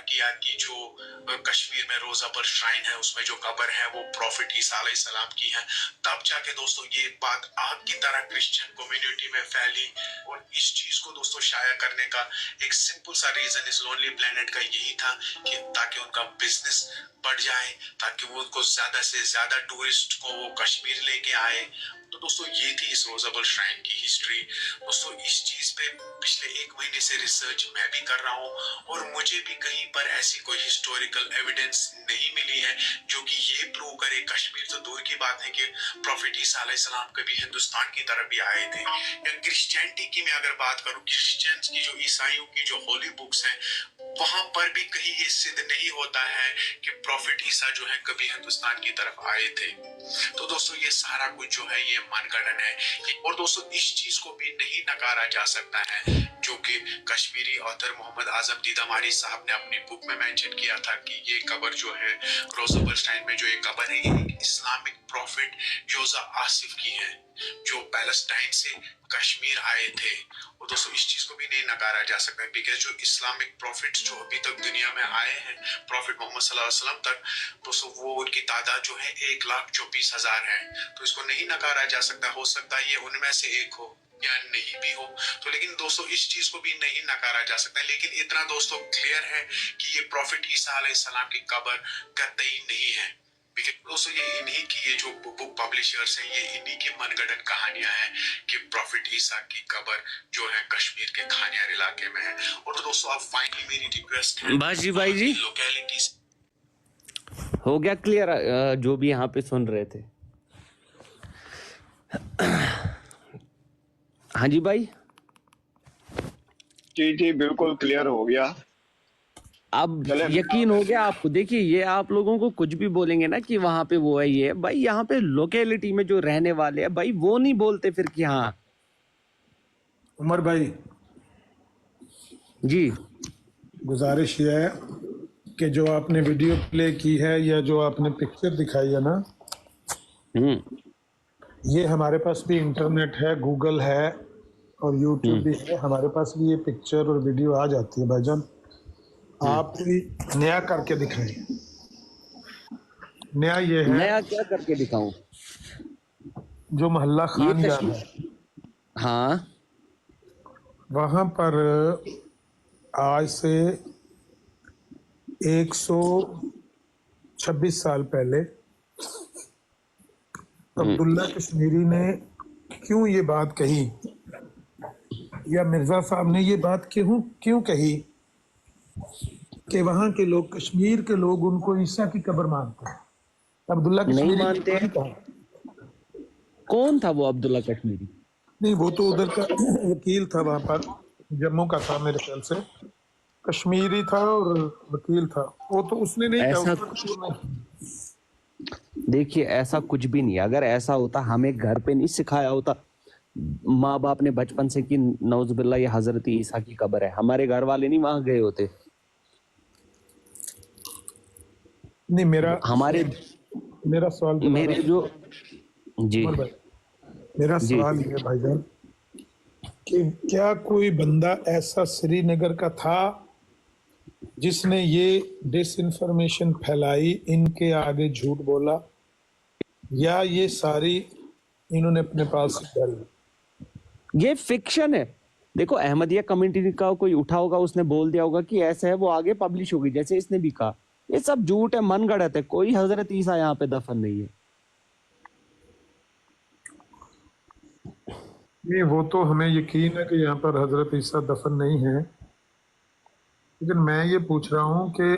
किया कि जो कश्मीर में रोजा पर श्राइन है उसमें जो कब्र है वो प्रॉफिट ईसा अलैहिस्सलाम की है, तब जाके दोस्तों ये बात आग की तरह क्रिश्चियन कम्युनिटी में फैली। और इस चीज को दोस्तों शाया करने का एक सिंपल सा रीजन इस लोनली प्लेनेट का यही था कि ताकि उनका बिजनेस बढ़ जाए, ताकि वो उनको ज्यादा से ज्यादा टूरिस्ट को वो कश्मीर लेके आए। तो दोस्तों ये थी इस रोजेबल श्राइन की हिस्ट्री। दोस्तों इस चीज पे पिछले 1 महीने से रिसर्च मैं भी कर रहा हूँ और मुझे भी कहीं पर ऐसी कोई हिस्टोरिकल एविडेंस नहीं मिली है जो कि ये प्रूव करे, कश्मीर तो दूर की बात है, कि प्रॉफिट ईसा अलैहिस्सलाम कभी हिंदुस्तान की तरफ भी आए थे। या क्रिश्चियनिटी की मैं अगर बात करूँ, क्रिश्चियंस की जो ईसाइयों की जो होली बुक्स हैं वहां पर भी कहीं ये सिद्ध नहीं होता है कि प्रॉफिट ईसा जो है कभी हिंदुस्तान की तरफ आए थे। तो दोस्तों ये सारा कुछ जो है ये मनगढ़ंत है। और दोस्तों इस चीज को भी नहीं नकारा जा सकता है जो कि कश्मीरी ऑथर मोहम्मद आजम दीदामारी साहब ने अपनी बुक में मेंशन किया था कि ये कब्र जो है रोजेबल श्राइन में जो ये कब्र है ये इस्लामिक प्रॉफिट योजा आसिफ की है जो पैलेस्टाइन से कश्मीर आए थे। और दोस्तों इस चीज को भी नहीं नकारा जा सकता है बिकॉज जो इस्लामिक प्रॉफिट्स जो अभी तक दुनिया में आए हैं प्रॉफिट मोहम्मद सल्लल्लाहु अलैहि वसल्लम तक, दोस्तों वो उनकी तादाद जो है 1,24,000 है। तो इसको नहीं नकारा जा सकता। हो सकता है ये उनमें से एक हो या नहीं भी हो, तो लेकिन दोस्तों इस चीज को भी नहीं नकारा जा सकता। लेकिन इतना दोस्तों क्लियर है कि ये प्रॉफिट ईसा अलैहिस्सलाम की कब्र कतई नहीं है। दोस्तों ये इन्हीं की ये जो बुक पब्लिशर्स हैं ये इन्हीं की मनगढ़ंत कहानियां हैं कि प्रॉफिट ईसा की कब्र जो है कश्मीर के खानियार इलाके में है। और तो दोस्तों आप फाइनली मेरी रिक्वेस्ट है भाई जी लोकेलिटीज हो गया क्लियर, जो भी यहाँ पे सुन रहे थे। हाँ जी भाई, जी बिल्कुल क्लियर हो गया। अब यकीन हो गया आपको। देखिए ये आप लोगों को कुछ भी बोलेंगे ना कि वहां पे वो है ये है, भाई यहाँ पे लोकेलिटी में जो रहने वाले हैं भाई वो नहीं बोलते फिर कि हाँ। उमर भाई जी गुजारिश ये है कि जो आपने वीडियो प्ले की है या जो आपने पिक्चर दिखाई है ना, ये हमारे पास भी इंटरनेट है, गूगल है और यूट्यूब भी है, हमारे पास भी ये पिक्चर और वीडियो आ जाती है। भाईजान आप भी नया करके दिखाएं। नया ये है, नया क्या करके दिखाऊं? जो मोहल्ला खानयार है हाँ वहां पर आज से 126 साल पहले अब्दुल्ला कश्मीरी ने क्यों ये बात कही, या मिर्जा साहब ने ये बात क्यों कही कि वहां के लोग, कश्मीर के लोग उनको ईसा की कब्र मानते हैं। अब्दुल्ला कश्मीरी नहीं मानते हैं। कौन था वो अब्दुल्ला कश्मीरी? नहीं, वो तो उधर का वकील था, वहां पर जम्मू का था मेरे ख्याल से, कश्मीरी था और वकील था वो। तो उसने नहीं कहा। देखिए ऐसा कुछ भी नहीं। अगर ऐसा होता हमें घर पे नहीं सिखाया होता माँ बाप ने बचपन से कि नौजुबिल्ला ये हजरत ईसा की कब्र है, हमारे घर वाले नहीं वहां गए होते। नहीं, मेरा सवाल मेरे जो जी मेरा सवाल ये भाईजान कि क्या कोई बंदा ऐसा श्रीनगर का था जिसने ये डिसइंफॉर्मेशन फैलाई, इनके आगे झूठ बोला, या ये सारी इन्होंने अपने पास डाली? ये फिक्शन है। देखो अहमदिया कम्युनिटी का कोई उठा होगा, उसने बोल दिया होगा कि ऐसा है, वो आगे पब्लिश होगी जैसे इसने भी कहा। ये सब झूठ है, मनगढ़ंत है। कोई हजरत ईसा यहाँ पे दफन नहीं है। नहीं, वो तो हमें यकीन है कि यहाँ पर हजरत ईसा दफन नहीं है, लेकिन मैं ये पूछ रहा हूँ कि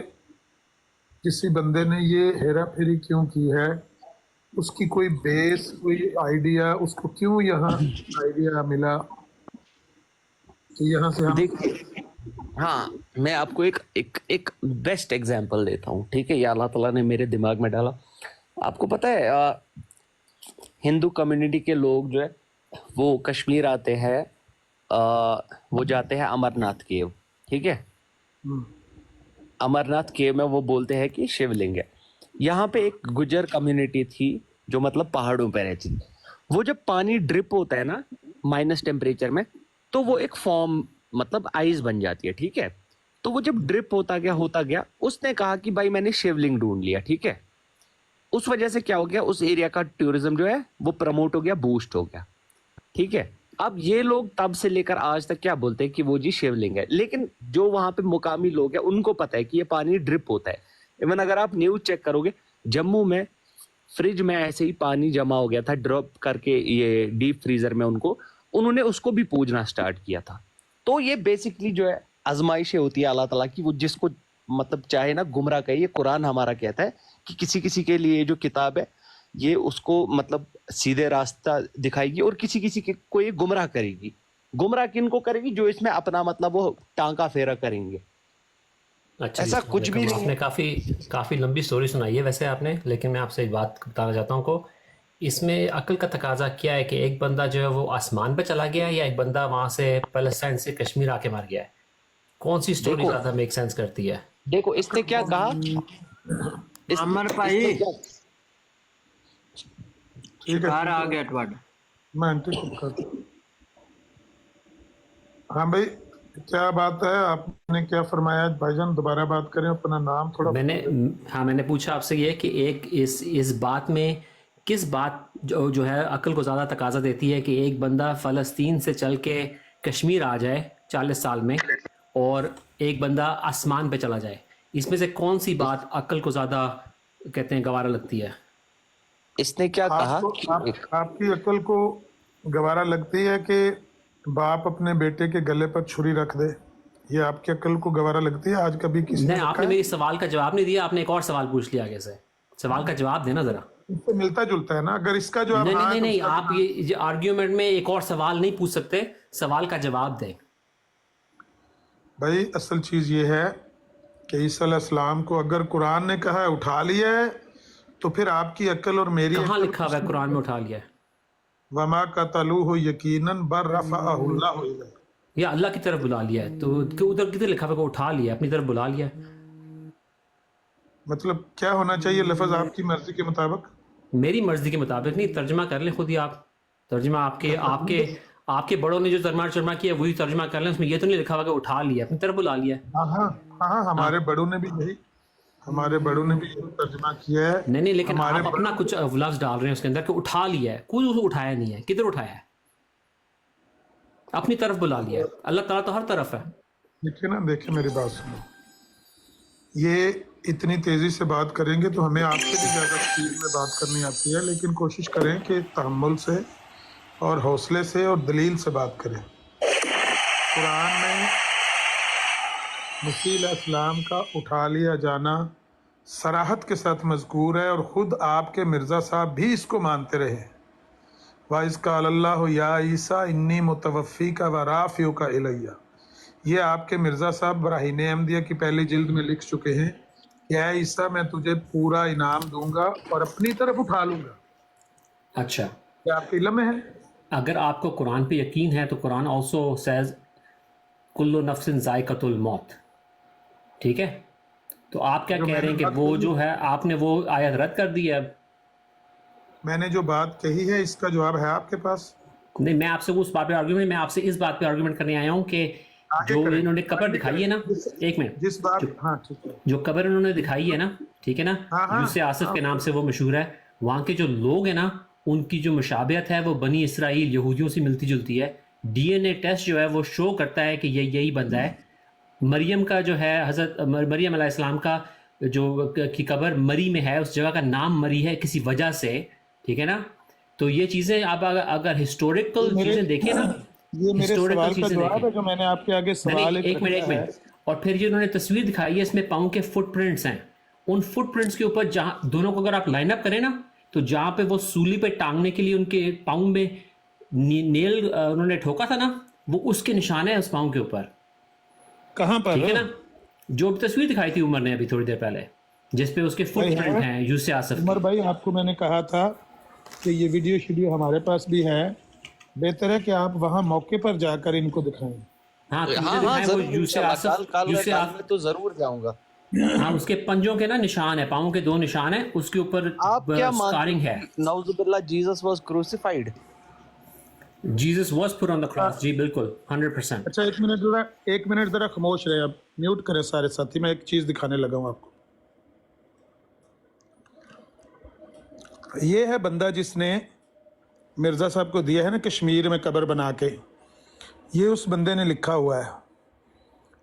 किसी बंदे ने ये हेरा फेरी क्यों की है, उसकी कोई बेस, कोई आइडिया, उसको क्यों यहाँ आइडिया मिला कि यहाँ से हम... देखिए हाँ, मैं आपको एक बेस्ट एग्जांपल देता हूँ, ठीक है? ये अल्लाह ताला ने मेरे दिमाग में डाला। आपको पता है हिंदू कम्युनिटी के लोग जो है वो कश्मीर आते हैं, वो जाते हैं अमरनाथ केव, ठीक है? अमरनाथ केव में वो बोलते हैं कि शिवलिंग है। यहाँ पे एक गुजर कम्युनिटी थी जो मतलब पहाड़ों पे रहती थी। वो जब पानी ड्रिप होता है ना माइनस टेम्परेचर में, तो वो एक फॉर्म मतलब आइस बन जाती है, ठीक है? तो वो जब ड्रिप होता गया, उसने कहा कि भाई मैंने शिवलिंग ढूंढ लिया, ठीक है। उस वजह से क्या हो गया, उस एरिया का टूरिज्म जो है वो प्रमोट हो गया, बूस्ट हो गया, ठीक है। अब ये लोग तब से लेकर आज तक क्या बोलते हैं कि वो जी शिवलिंग है, लेकिन जो वहां पे मुकामी लोग हैं उनको पता है कि ये पानी ड्रिप होता है। इवन अगर आप न्यूज चेक करोगे, जम्मू में फ्रिज में ऐसे ही पानी जमा हो गया था, ड्रॉप करके ये डीप फ्रीजर में उन्होंने उसको भी पूजना स्टार्ट किया था। तो ये बेसिकली जो है आजमाइशें होती है अल्लाह ताला की, वो जिसको मतलब चाहे ना गुमराह करे। ये कुरान हमारा कहता है कि किसी किसी के लिए जो किताब है ये उसको मतलब सीधे रास्ता दिखाएगी और किसी किसी के को ये गुमराह करेगी। गुमराह किनको करेगी, जो इसमें अपना मतलब वो टांका फेरा करेंगे। अच्छा ऐसा जी, कुछ भी नहीं आपने काफ़ी लंबी स्टोरी सुनाई है वैसे आपने, लेकिन मैं आपसे एक बात बताना चाहता हूँ को, इसमें अक्ल का तकाजा क्या है कि एक बंदा जो है वो आसमान पे चला गया है या एक बंदा वहाँ से पैलेस्टाइन से कश्मीर आके मार गया है? कौन सी स्टोरी देखो- ज़्यादा मेक सेंस करती है? देखो इसने क्या कहा, अमर भाई इसने क्या- ठीक है, घर आ गया ਤੁਹਾਡਾ। मैं आंटी को करता हूँ। हाँ भाई, क्या बात है, आपने क्या फरमाया भाईजान? दोबारा बात करें, अपना नाम थोड़ा। मैंने पूछा आपसे ये कि एक इस बात में किस बात जो है अक्ल को ज़्यादा तकाजा देती है कि एक बंदा फ़लस्तीन से चल के कश्मीर आ जाए 40 साल में और एक बंदा आसमान पे चला जाए, इसमें से कौन सी बात अक्ल को ज़्यादा कहते हैं गवारा लगती है? इसने क्या कहा आपको, कि आपकी अकल को गवारा लगती है कि बाप अपने बेटे के गले पर छुरी रख दे? ये आपकी अकल को गवारा लगती है? आज कभी किसी ने नहीं, रखा आपने है? मेरी सवाल का जवाब नहीं दिया, आपने एक और सवाल पूछ लिया आगे से। सवाल का जवाब देना जरा। इससे मिलता जुलता है ना, अगर इसका जवाब नहीं हाँ नहीं है, नहीं, तो नहीं उसका आप ये आर्ग्यूमेंट में एक और सवाल नहीं पूछ सकते, सवाल का जवाब दें। भाई असल चीज ये है कि ईसा अलैहिस्सलाम को अगर कुरान ने कहा है उठा लिया है, तो फिर आपकी अकल और मेरी कहाँ अकल लिखा हुआ है कुरान में उठा लिया है? वमा कतलूहु यकीनन बर रफ़अहुल्लाहु इलैह। या अल्लाह की तरफ बुला लिया है? तो उधर किधर लिखा हुआ है कि उठा लिया, अपनी तरफ बुला लिया? मतलब क्या होना चाहिए लफ्ज आपकी मर्जी के मुताबिक? मेरी मर्जी के मुताबिक नहीं, तर्जमा कर लें खुद ही आप। तर्जमा आपके आपके आपके बड़ों ने जो तर्जमा किया वही तर्जमा कर लें, उसमें ये तो नहीं लिखा हुआ कि उठा लिया, अपनी तरफ बुला लिया। हाँ हाँ हाँ, हमारे बड़ों ने भी यही तर्जमा किया है। नहीं नहीं, लेकिन हमारे आप अपना कुछ लफ्ज डाल रहे हैं उसके अंदर कि उठा लिया है, कोई उसको उठाया नहीं है। किधर उठाया है? अपनी तरफ बुला लिया है। अल्लाह ताला तो हर तरफ है। देखिए मेरी बात सुनो, ये इतनी तेजी से बात करेंगे तो हमें आपसे भी ज्यादा स्पीड में बात करनी आती है, लेकिन कोशिश करें कि तहम्मुल से और हौसले से और दलील से बात करें। कुरान में मसीह अलैहिस्सलाम का उठा लिया जाना सराहत के साथ मज़कूर है, और ख़ुद आपके मिर्ज़ा साहब भी इसको मानते रहे। वाइज़ क़ाल अल्लाहु या ईसा इन्नी मुतवफ़्फ़ी का व राफ़िउ का इलैया। ये आपके मिर्ज़ा साहब बराहीन अहमदिया की पहली जिल्द में लिख चुके हैं कि ऐ ईसा मैं तुझे पूरा इनाम दूंगा और अपनी तरफ उठा लूंगा। अच्छा, क्या आपके इल्म में है? अगर आपको कुरान पे यकीन है तो कुरान ऑल्सो सेज कुल्लु नफ्सिन ज़ाइक़तुल मौत, ठीक है? तो आप क्या कह रहे हैं कि वो जो है आपने वो आयत रद्द कर दी है? मैंने जो बात कही है इसका जवाब है आपके पास? नहीं, मैं आपसे उस बात पे आर्गूमेंट, मैं आपसे इस बात पे आर्गूमेंट करने आया हूँ कि जो इन्होंने कब्र दिखाई है ना, एक मिनट, जिस बात, हाँ ठीक है, जो कब्र इन्होंने दिखाई है ना, ठीक है ना, हाँ, यूसुफ आसिफ के नाम से वो मशहूर है, वहाँ के जो लोग हैं ना उनकी जो मुशाबियत है वो बनी इसराइल यहूदियों से मिलती जुलती है। डीएनए टेस्ट जो है वो शो करता है कि यही बंदा है। मरियम का जो है, हज़रत मरियम अलैहिस्सलाम का जो की कब्र मरी में है, उस जगह का नाम मरी है किसी वजह से, ठीक है ना? तो ये चीज़ें आप अगर हिस्टोरिकल चीज़ें देखें ना, ये मेरे सवाल का जवाब है जो मैंने आपके आगे सवाल एक मिनट। और फिर जो उन्होंने तस्वीर दिखाई है इसमें पाँव के फुटप्रिंट्स हैं। उन फुटप्रिंट्स के ऊपर जहाँ दोनों को अगर आप लाइन अप करें ना, तो जहाँ पे वो सूली पे टांगने के लिए उनके पाँव में नेल उन्होंने ठोका था ना, वो उसके निशान है उस पाँव के ऊपर। कहाँ पर? ठीक है ना? जो तस्वीर दिखाई थी उमर ने अभी थोड़ी देर पहले, जिसपे उसके फुटप्रिंट हैं यूसुफ आसिफ। उमर भाई, आपको मैंने कहा था कि ये वीडियो हमारे पास भी है, बेहतर है कि आप वहाँ मौके पर जाकर इनको दिखाएं। हाँ, वो यूसुफ आसिफ तो जरूर जाऊंगा। हाँ, उसके पंजों के ना निशान है, पाँव के 2 निशान है, उसके ऊपर आप क्या स्कारिंग है। नाउजुबिल्लाह Jesus was crucified? Jesus was put on the cross, जी बिल्कुल 100%। अच्छा, एक मिनट जरा खामोश रहे, आप म्यूट करें सारे साथी। मैं एक चीज दिखाने लगा हूं आपको। ये है बंदा जिसने मिर्जा साहब को दिया है ना कश्मीर में कब्र बना के, ये उस बंदे ने लिखा हुआ है।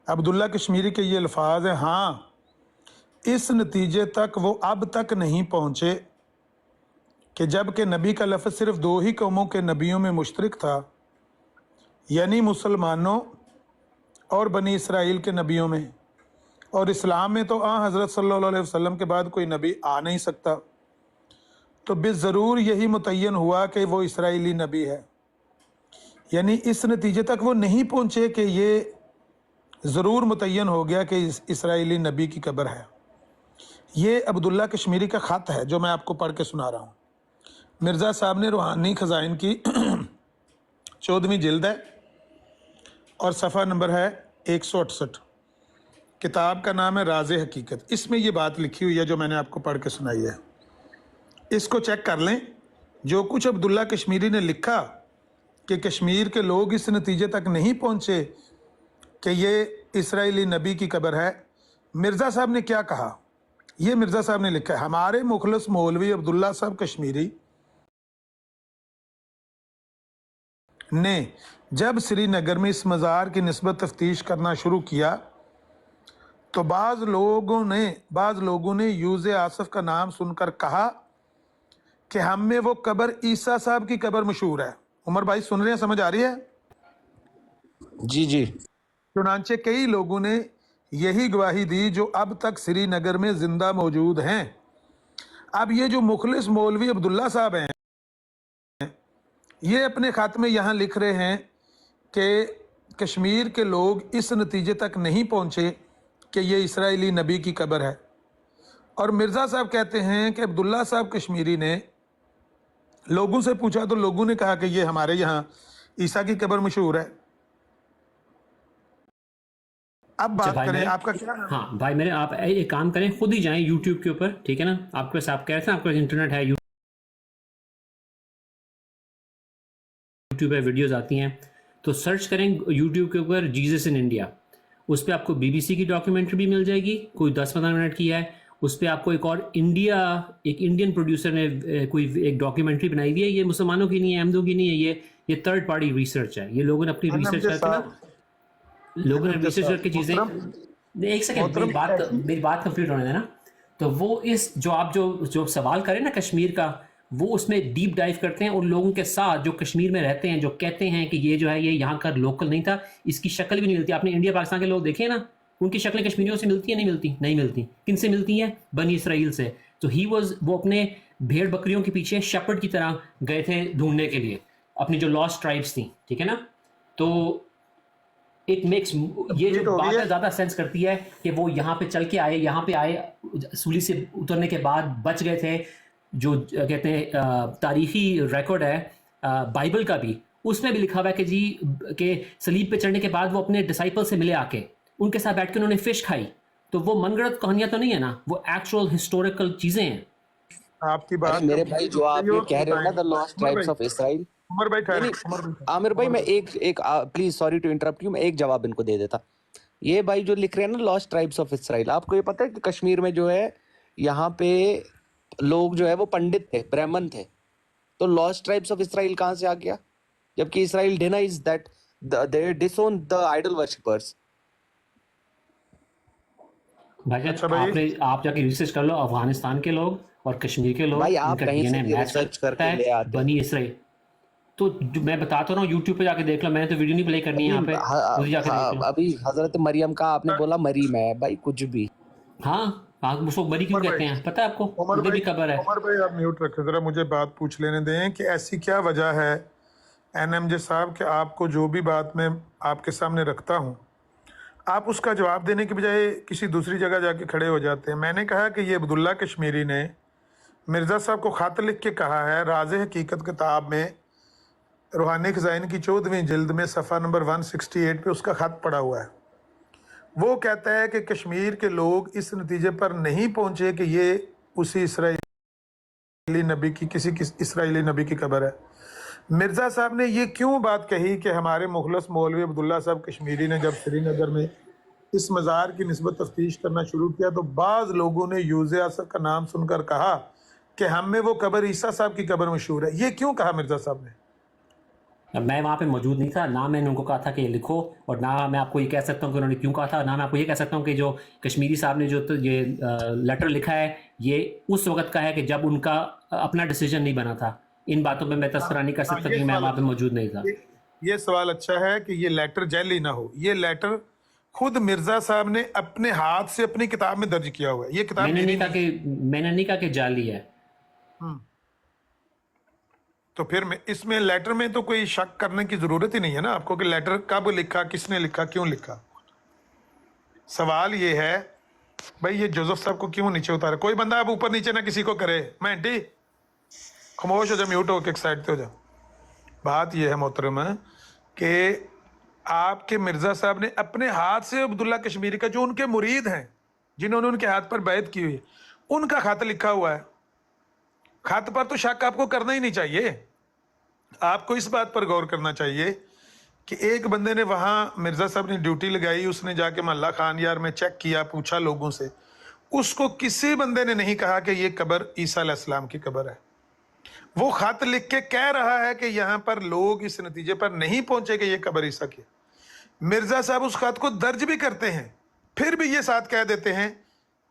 अब्दुल्ला कश्मीरी के ये अल्फाज हैं। हाँ, इस नतीजे तक वो अब तक नहीं पहुँचे कि जबकि नबी का लफ्ज़ सिर्फ दो ही कौमों के नबियों में मुश्तरक था, यानी मुसलमानों और बनी इसराइल के नबियों में, और इस्लाम में तो हज़रत सल्लल्लाहु अलैहि वसल्लम के बाद कोई नबी आ नहीं सकता, तो बेज़रूर यही मुतय्यन हुआ कि वो इसराइली नबी है। यानी इस नतीजे तक वो नहीं पहुँचे कि ये ज़रूर मुतय्यन हो गया कि इसराइली नबी की कब्र है। ये अब्दुल्ला कश्मीरी का ख़त है जो मैं आपको पढ़ के सुना रहा हूँ। मिर्ज़ा साहब ने रूहानी ख़ज़ाइन की 14वीं जिल्द है और सफ़ा नंबर है 168। किताब का नाम है राज़े हकीकत। इसमें ये बात लिखी हुई है जो मैंने आपको पढ़ के सुनाई है। इसको चेक कर लें। जो कुछ अब्दुल्ला कश्मीरी ने लिखा कि कश्मीर के लोग इस नतीजे तक नहीं पहुँचे कि ये इसराइली नबी की कब्र है, मिर्ज़ा साहब ने क्या कहा, ये मिर्ज़ा साहब ने लिखा है। हमारे मुखलस मौलवी अब्दुल्ला साहब कश्मीरी ने जब श्रीनगर में इस मज़ार की निस्बत तफ्तीश करना शुरू किया तो बाज़ लोगों ने यूज़ आसफ़ का नाम सुनकर कहा कि हम में वो कब्र ईसा साहब की कब्र मशहूर है। उमर भाई सुन रहे हैं, समझ आ रही है? जी जी। चुनांचे कई लोगों ने यही गवाही दी जो अब तक श्रीनगर में जिंदा मौजूद हैं। अब ये जो मुखलिस मौलवी अब्दुल्ला साहब हैं, ये अपने ख़त में यहाँ लिख रहे हैं कि कश्मीर के लोग इस नतीजे तक नहीं पहुँचे कि ये इसराइली नबी की कब्र है। और मिर्ज़ा साहब कहते हैं कि अब्दुल्ला साहब कश्मीरी ने लोगों से पूछा तो लोगों ने कहा कि ये हमारे यहाँ ईसा की कब्र मशहूर है। अब बात करें, आपका क्या नाम? हाँ भाई मेरे, आप एक काम करें, खुद ही जाएं यूट्यूब के ऊपर, ठीक है ना? आपके पास, आप कह रहे थे आपके पास इंटरनेट है, यूट्यूब पे वीडियोस आती हैं, तो सर्च करें यूट्यूब के ऊपर जीसस इन इंडिया। उस पर आपको बीबीसी की डॉक्यूमेंट्री भी मिल जाएगी, कोई 10-15 मिनट की है। उस पर आपको एक इंडियन प्रोड्यूसर ने कोई एक डॉक्यूमेंट्री बनाई हुई है। ये मुसलमानों की नहीं है, अहमदों की नहीं है, ये थर्ड पार्टी रिसर्च है। ये लोगों ने अपनी रिसर्च करके ना, लोगों ने रिसर्च करके चीज़ें, एक सेकंड मेरी बात कंप्लीट होने देना। तो वो इस जो सवाल करें ना कश्मीर का, वो उसमें डीप डाइव करते हैं उन लोगों के साथ जो कश्मीर में रहते हैं, जो कहते हैं कि ये जो है ये यहाँ का लोकल नहीं था, इसकी शक्ल भी नहीं मिलती। आपने इंडिया पाकिस्तान के लोग देखे ना, उनकी शक्लें कश्मीरियों से मिलती है? नहीं मिलती। किन से मिलती हैं? बनी इसराइल से। तो वो अपने भेड़ बकरियों के पीछे शेपर्ड की तरह गए थे ढूंढने के लिए अपनी जो लॉस्ट ट्राइब्स थी, ठीक है ना? तो इट मेक्स ये जो बात है ज़्यादा सेंस करती है कि वो यहाँ पे चल के आए, यहाँ पे आए, सूली से उतरने के बाद बच गए थे। जो कहते हैं तारीखी रिकॉर्ड है बाइबल का भी, उसमें भी लिखा हुआ है कि जी के सलीब पे चढ़ने के बाद वो अपने डिसाइपल से मिले, आके उनके साथ बैठ के उन्होंने फिश खाई। तो वो मनगढ़ंत कहानियां तो नहीं है ना, वो एक्चुअल हिस्टोरिकल चीजें हैं। आपकी बात मेरे भाई जो आप ये कह रहे हो ना, the lost tribes of Israel, Umar भाई आमिर भाई मैं एक please sorry to interrupt you, मैं एक जवाब इनको दे देता। ये भाई जो लिख रहे हैं ना लॉस्ट ट्राइब्स ऑफ इसराइल, आपको ये पता है कि कश्मीर में जो है यहाँ पे लोग जो है वो पंडित थे, ब्राह्मण थे, तो लॉस्ट ट्राइब्स ऑफ इसराइल कहाँ से आ गया? जबकि Israel denies that they disown the idol worshippers. भाई आप जाके रिसर्च कर लो, अफगानिस्तान के लोग और कश्मीर के लोग, भाई आप कहीं से भी रिसर्च करके ले आते हैं। बनी इसराइल तो मैं बताता हूँ, यूट्यूब पे जाके देख लो। मैंने तो वीडियो नहीं प्ले करनी है यहाँ पे, जाके देख लो। अभी हजरत मरियम का आपने बोला मरीम है, भाई कुछ भी। हाँ, उसको मरी क्यों कहते हैं पता है आपको? उधर भी कब्र है। उमर भाई आप म्यूट रखें जरा, मुझे बात पूछ लेने दें कि ऐसी क्या वजह है एनएमजे साहब कि आपको जो भी बात मैं आपके सामने रखता हूँ आप उसका जवाब देने की बजाय किसी दूसरी जगह जाके खड़े हो जाते हैं। मैंने कहा कि ये अब्दुल्ला कश्मीरी ने मिर्ज़ा साहब को ख़त लिख के कहा है, राज़े हकीकत किताब में रूहानी ख़ज़ाइन की 14वीं जिल्द में सफ़ा नंबर 168 पे उसका ख़त पड़ा हुआ है। वो कहता है कि कश्मीर के लोग इस नतीजे पर नहीं पहुँचे कि ये उसी इसराइली नबी की इसराइली नबी की कब्र है। मिर्जा साहब ने ये क्यों बात कही कि हमारे मुखलस मौलवी अब्दुल्ला साहब कश्मीरी ने जब श्रीनगर में इस मज़ार की निस्बत तफ्तीश करना शुरू किया तो बाज़ लोगों ने यूज़ असद का नाम सुनकर कहा कि हम में वो कब्र ईसा साहब की कब्र मशहूर है। ये क्यों कहा मिर्जा साहब ने? मैं वहाँ पे मौजूद नहीं था, ना मैंने उनको कहा था कि ये लिखो, और ना मैं आपको ये कह सकता हूँ कि उन्होंने क्यों कहा था, ना मैं आपको ये कह सकता हूँ कि जो कश्मीरी साहब ने जो तो ये लेटर लिखा है ये उस वक्त का है कि जब उनका अपना डिसीजन नहीं बना था। इन बातों पे मैं तस्करा नहीं कर सकता ये कि मैं सवाल वहाँ पे मौजूद नहीं था। ये सवाल अच्छा है कि ये लेटर जैली ना हो। ये लेटर खुद मिर्जा साहब ने अपने हाथ से अपनी किताब में दर्ज किया हुआ है। ये किताब मैंने मेरी नहीं कहा कि जाली है। तो फिर इसमें लेटर में तो कोई शक करने की जरूरत ही नहीं है ना आपको कि लेटर कब लिखा, किसने लिखा, क्यों लिखा। सवाल ये है भाई ये जोसेफ साहब को क्यों नीचे उतारा? कोई बंदा अब ऊपर नीचे ना किसी को करे। मैं आंटी खामोश हो जा, म्यूट होकर एक साइड पे हो जा। बात ये है मोहतरम कि आपके मिर्जा साहब ने अपने हाथ से अब्दुल्ला कश्मीरी का, जो उनके मुरीद हैं, जिन्होंने उनके हाथ पर बैत की हुई है, उनका खत लिखा हुआ है। खत पर तो शक आपको करना ही नहीं चाहिए। आपको इस बात पर गौर करना चाहिए कि एक बंदे ने वहाँ मिर्जा साहब ने ड्यूटी लगाई, उसने जाके मोहल्ला खान यार में चेक किया, पूछा लोगों से, उसको किसी बंदे ने नहीं कहा कि ये कब्र ईसा अलैहिस्सलाम की कब्र है। वो खत लिख के कह रहा है कि यहाँ पर लोग इस नतीजे पर नहीं पहुंचे कि ये कब्र ईसा की। मिर्जा साहब उस खत को दर्ज भी करते हैं, फिर भी ये साथ कह देते हैं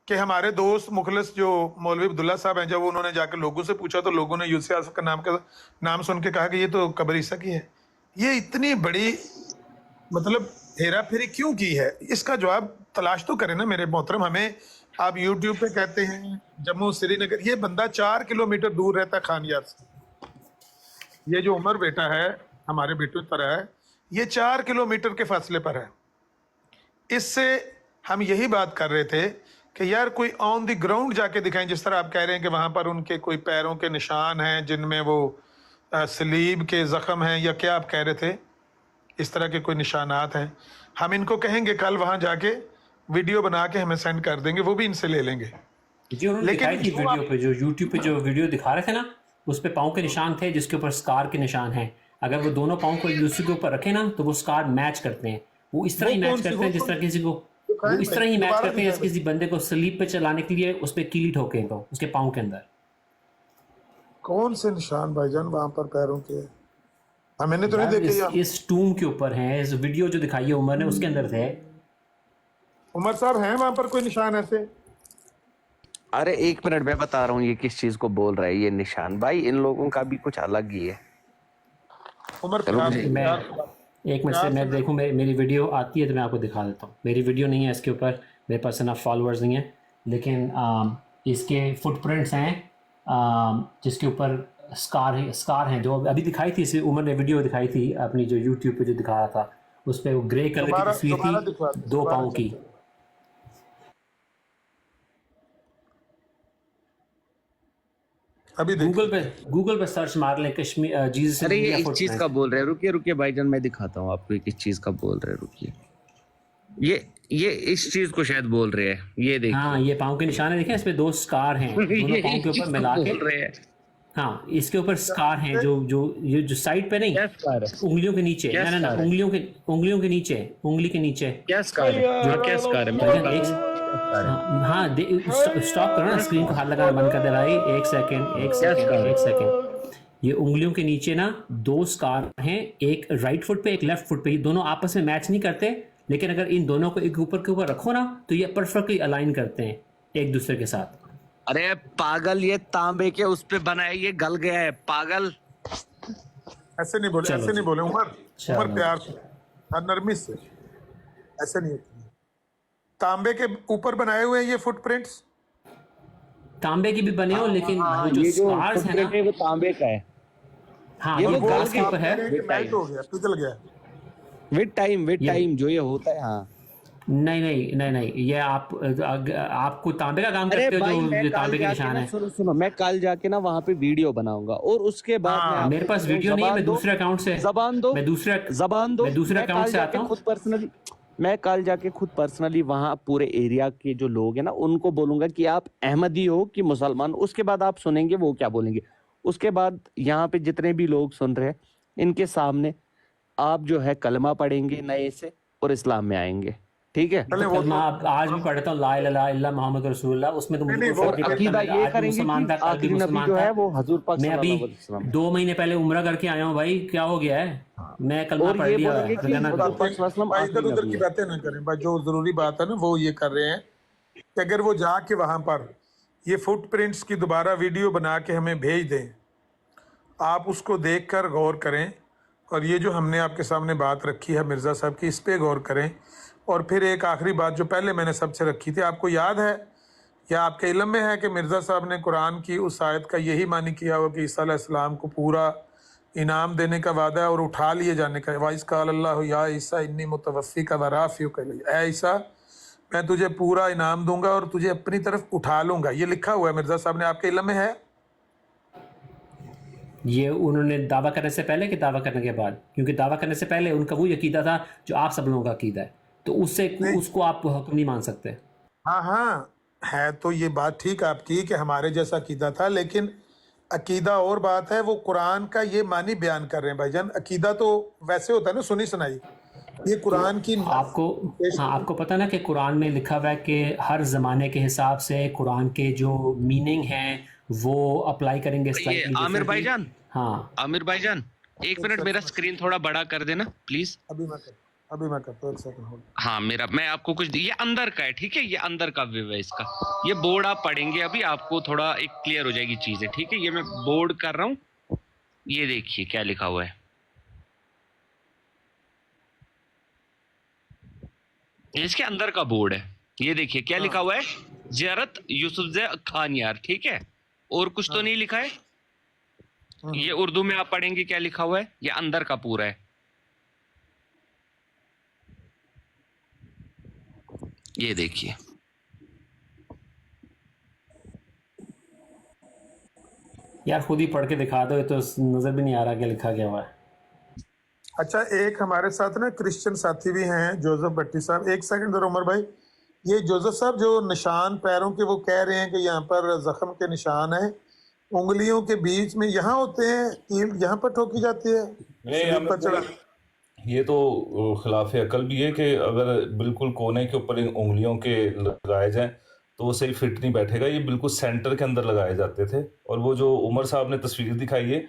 कि हमारे दोस्त मुखलस जो मौलवी अब्दुल्ला साहब हैं, जब उन्होंने जाकर लोगों से पूछा तो लोगों ने यूसुफ आसफ का नाम सुन के कहा कि ये तो कब्र ईसा की है। ये इतनी बड़ी मतलब हेरा फेरी क्यों की है? इसका जवाब तलाश तो करें ना मेरे मोहतरम। हमें आप यूट्यूब पे कहते हैं जम्मू श्रीनगर, ये बंदा 4 किलोमीटर दूर रहता है खानियार से। ये जो उमर बेटा है हमारे बेटों की तरह है, ये 4 किलोमीटर के फासले पर है। इससे हम यही बात कर रहे थे कि यार कोई ऑन द ग्राउंड जाके दिखाएं, जिस तरह आप कह रहे हैं कि वहाँ पर उनके कोई पैरों के निशान हैं जिनमें वो सलीब के ज़ख्म हैं, या क्या आप कह रहे थे, इस तरह के कोई निशानात हैं। हम इनको कहेंगे कल वहाँ जाके वीडियो बना के हमें सेंड कर देंगे, वो भी इनसे ले लेंगे। जी उन्होंने दिखाई थी वीडियो पे, जो यूट्यूब पे जो वीडियो दिखा रहे थे ना, उस पे पाँव के निशान थे जिसके ऊपर स्कार के निशान हैं। अगर वो दोनों पाँव को एक दूसरे के ऊपर रखे ना तो वो स्कार मैच करते हैं। वो इस तरह ही मैच करते हैं जिस तरह किसी को, वो इस तरह ही मैच करते हैं जैसे किसी बंदे को सलीब पे चलाने के लिए उस पर कीली ठोके तो उसके पाँव के अंदर। कौन से निशान भाईजान वहां पर पैरों के? मैंने तो नहीं देखे। इस टूम के ऊपर है, इस वीडियो जो दिखाई है उमर ने उसके अंदर थे। उमर साहब हैं वहां पर कोई निशान ऐसे? अरे 1 मिनट, मैं बता रहा हूँ ये किस चीज को बोल रहा है ये निशान। भाई इन लोगों का भी कुछ अलग ही है। उमर मैं एक मिनट से मैं देखूं, मेरी वीडियो आती है तो मैं आपको दिखा देता हूँ। मेरी वीडियो नहीं है इसके ऊपर, मेरे पास इतना फॉलोअर्स नहीं है, लेकिन इसके फुटप्रिंट्स हैं जिसके ऊपर स्कार हैं जो अभी दिखाई थी। इसे उमर ने वीडियो दिखाई थी अपनी जो यूट्यूब पे जो दिखा रहा था, उस पर वो ग्रे कलर की तस्वीर थी 2 पाँव की। अभी गूगल पे सर्च मार ले कश्मीर जीसस। अरे ये इस चीज का बोल रहे हैं, रुकिए भाईजान, मैं दिखाता हूँ आपको किस चीज का बोल रहे हैं। रुकिए, ये इस चीज को शायद बोल रहे हैं। ये देखिए, हाँ ये पाँव के निशान है, देखें इस पे 2 स्कार हैं दोनों पाँव के ऊपर मिला के बोल रहे हैं। हाँ इसके ऊपर स्कार हैं जो साइड पे नहीं, उंगलियों के नीचे, ना उंगलियों के नीचे, उंगली के नीचे क्या स्कार है? क्या स्कार है? हाँ स्टॉप करो ना, स्क्रीन को हाथ लगाना बंद कर दे भाई। एक सेकेंड। ये उंगलियों के नीचे ना 2 स्कार हैं, एक राइट फुट पे एक लेफ्ट फुट पे। ये दोनों आपस में मैच नहीं करते, लेकिन अगर इन दोनों को एक ऊपर के ऊपर रखो ना तो ये परफेक्टली अलाइन करते हैं एक दूसरे के साथ। अरे पागल, ये तांबे के उस पे बना है, ये गल गया है पागल। ऐसे नहीं बोले उमर प्यार से, नरमी से, ऐसे नहीं होती। तांबे के ऊपर बनाए हुए हैं ये फुटप्रिंट्स, तांबे की भी बने हो, लेकिन वो जो स्कार्स है ना वो तांबे का है। हाँ ये ग्लास के ऊपर है। मेल्ट हो गया, पिघल गया विद टाइम जो ये होता है। हाँ नहीं, ये आपको तांबे का काम करते हो जो तांबे के निशान है। सुनो, मैं कल जाके ना वहाँ पे वीडियो बनाऊंगा और उसके बाद मेरे पास वीडियो नहीं है, मैं दूसरे अकाउंट से जबान दो मैं दूसरे अकाउंट से आता हूँ। मैं कल जाके खुद पर्सनली वहाँ पूरे एरिया के जो लोग हैं ना उनको बोलूंगा कि आप अहमदी हो कि मुसलमान। उसके बाद आप सुनेंगे वो क्या बोलेंगे। उसके बाद यहाँ पे जितने भी लोग सुन रहे हैं, इनके सामने आप जो है कलमा पढ़ेंगे नए से और इस्लाम में आएंगे, ठीक है। चलें, वो कलमा आप आज भी पढ़ता हूँ, ला इलाहा इल्लल्लाह मोहम्मद रसूलुल्लाह, उसमें तो मुझे नहीं, कोई वो फर्क नहीं पड़ता। अकीदा मैं ये आज भी करेंगे मुसलमान था, कि कल भी आखिरी नबी मुसलमान जो था। है वो हजूर पाक मैं अभी सल्लल्लाहु अलैहि वसल्लम 2 महीने पहले उम्रा करके आया हूँ भाई, क्या हो गया है, मैं कलमा और पढ़ ये लिया बोलेंगे है, कि वरना हजूर पाक सल्लल्लाहु अलैहि वसल्लम भाई आखिरी इधर उधर नबी की है। बातें ना करें भाई, जो जरूरी बात है ना वो ये कर रहे हैं कि अगर वो जाके वहां पर ये फुटप्रिंट्स की दोबारा वीडियो बना के हमें भेज दें, आप उसको देखकर गौर करें, और ये जो हमने आपके सामने बात रखी है मिर्ज़ा साहब की, इस पे गौर करें। और फिर एक आखिरी बात जो पहले मैंने सबसे रखी थी, आपको याद है या आपके इल्म में है कि मिर्ज़ा साहब ने कुरान की उस आयत का यही मानी किया हुआ कि ईसा अलैहिस्सलाम को पूरा इनाम देने का वादा है और उठा लिए जाने का। वाइस काल अल्लाह या ईसा इन्नी मुतवफ़ी का वराफ़ियु का, ऐ ईसा मैं तुझे पूरा इनाम दूंगा और तुझे अपनी तरफ उठा लूंगा, ये लिखा हुआ है मिर्ज़ा साहब ने, आपके इल्म में है? ये उन्होंने दावा करने से पहले कि दावा करने के बाद? क्योंकि दावा करने से पहले उनका वही अकीदा था जो आप सब लोगों का अकीदा है, तो उससे उसको आप हुक्म नहीं मान सकते। हाँ हाँ, है तो ये बात ठीक आपकी कि हमारे जैसा अकीदा था, लेकिन अकीदा और बात है, वो कुरान का ये मानी बयान कर रहे हैं भाईजान। अकीदा तो वैसे होता है ना, सुनी सुनाई, ये कुरान की आपको हाँ, आपको पता ना कि कुरान में लिखा हुआ है कि हर ज़माने के हिसाब से कुरान के जो मीनिंग हैं वो अप्लाई करेंगे ये slightly आमिर differently। भाईजान, हाँ आमिर भाईजान, एक मिनट मेरा स्क्रीन थोड़ा बड़ा कर देना प्लीज। अभी मैं करता हूँ, एक सेकंड होल्ड। हाँ, मैं आपको कुछ, ये अंदर का है, ठीक है, ये अंदर का व्यू है इसका। ये बोर्ड आप पढ़ेंगे अभी, आपको थोड़ा एक क्लियर हो जाएगी चीजें, ठीक है। ये मैं बोर्ड कर रहा हूँ, ये देखिए क्या लिखा हुआ है। इसके अंदर का बोर्ड है, ये देखिए क्या लिखा हुआ है, ज़ियारत यूसुफ खान यार, ठीक है, और कुछ तो नहीं लिखा है। ये उर्दू में आप पढ़ेंगे क्या लिखा हुआ है, ये अंदर का पूरा है, ये देखिए। यार खुद ही पढ़ के दिखा दो, ये तो नज़र भी नहीं आ रहा क्या लिखा गया हुआ है। अच्छा, एक हमारे साथ ना क्रिश्चियन साथी भी हैं, जोसेफ भट्टी साहब। एक सेकंड जरा उमर भाई, ये जोसेफ साहब जो निशान पैरों के वो कह रहे हैं कि यहाँ पर जख्म के निशान है, उंगलियों के बीच में यहाँ होते हैं, कील यहाँ पर ठोकी जाती है, सलीब पर चढ़ा। ये तो खिलाफ अकल भी है कि अगर बिल्कुल कोने के ऊपर इन उंगलियों के लगाए जाएं तो वो सही फिट नहीं बैठेगा। ये बिल्कुल सेंटर के अंदर लगाए जाते थे। और वो जो उमर साहब ने तस्वीर दिखाई है,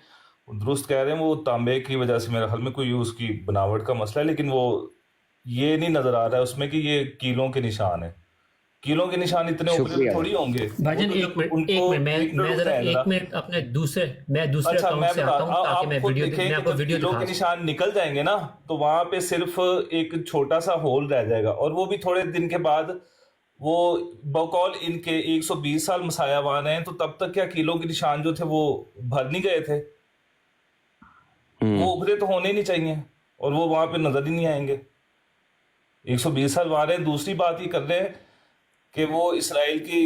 दुरुस्त कह रहे हैं, वो तांबे की वजह से मेरे ख्याल में कोई उसकी बनावट का मसला है, लेकिन वो ये नहीं नजर आ रहा है उसमें कि ये कीलों के निशान है। कीलों के निशान इतने ऊपर थोड़ी होंगे। भाईजान वो तो एक मिनट, उनको मैं जरा एक मिनट अपने दूसरे अच्छा, अकाउंट से आता हूँ ताकि मैं आपको वीडियो कीलों के निशान निकल जाएंगे ना, तो वहां पे सिर्फ एक छोटा सा होल रह जाएगा, और वो भी थोड़े दिन के बाद। वो बकौल इनके 120 साल मसायावान हैं, तो तब तक क्या कीलों के निशान जो थे वो भर नहीं गए थे? वो उभरे तो होने ही नहीं चाहिए, और वो वहां पे नजर ही नहीं आएंगे। 120 साल वहां रहे। दूसरी बात ये कर रहे हैं कि वो इसराइल की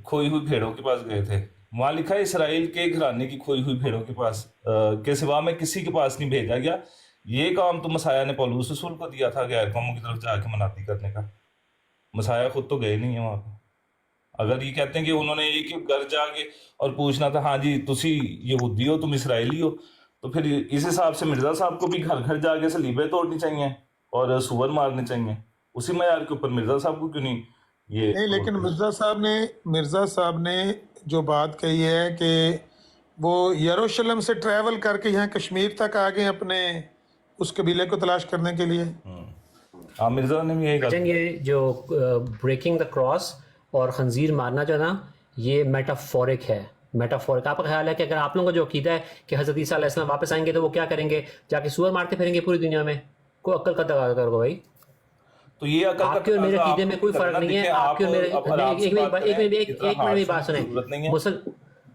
खोई हुई भेड़ों के पास गए थे। वहां लिखा है इसराइल के घराने की खोई हुई भेड़ों के पास के सिवा में किसी के पास नहीं भेजा गया। ये काम तो मसाया ने पौलुस रसूल को दिया था गैर कौमों की तरफ जाके मनाती करने का। मसाया खुद तो गए नहीं है वहां पर। अगर ये कहते हैं कि उन्होंने एक ही घर जाके और पूछना था, हाँ जी तुसी यहूदी हो, तुम इसराइली हो, तो फिर इस हिसाब से मिर्जा साहब को भी घर घर जाके सलीबे तोड़नी चाहिए और सुअर मारने चाहिए। उसी मयार के ऊपर मिर्जा साहब को क्यों नहीं ये नहीं, लेकिन मिर्जा साहब ने जो बात कही है कि वो यरूशलेम से ट्रैवल करके यहाँ कश्मीर तक आ गए अपने उस कबीले को तलाश करने के लिए। हाँ, मिर्जा ने भी यही कहा। ये जो ब्रेकिंग द क्रॉस और खंजीर मारना जो है ना, ये मेटाफोरिक है। मेटाफोरिक आपका ख्याल है कि अगर आप लोगों का जो अकीदा है कि हज़रत ईसा अलैहिस्सलाम वापस आएंगे तो वो क्या करेंगे, जाके सूअर मारते फिरेंगे पूरी दुनिया में? कोई अक्ल का दगा करो भाई। तो ये आपके और मेरे अकीदे में कोई फर्क नहीं है। आपके और मेरे एक मिनट बात सुने।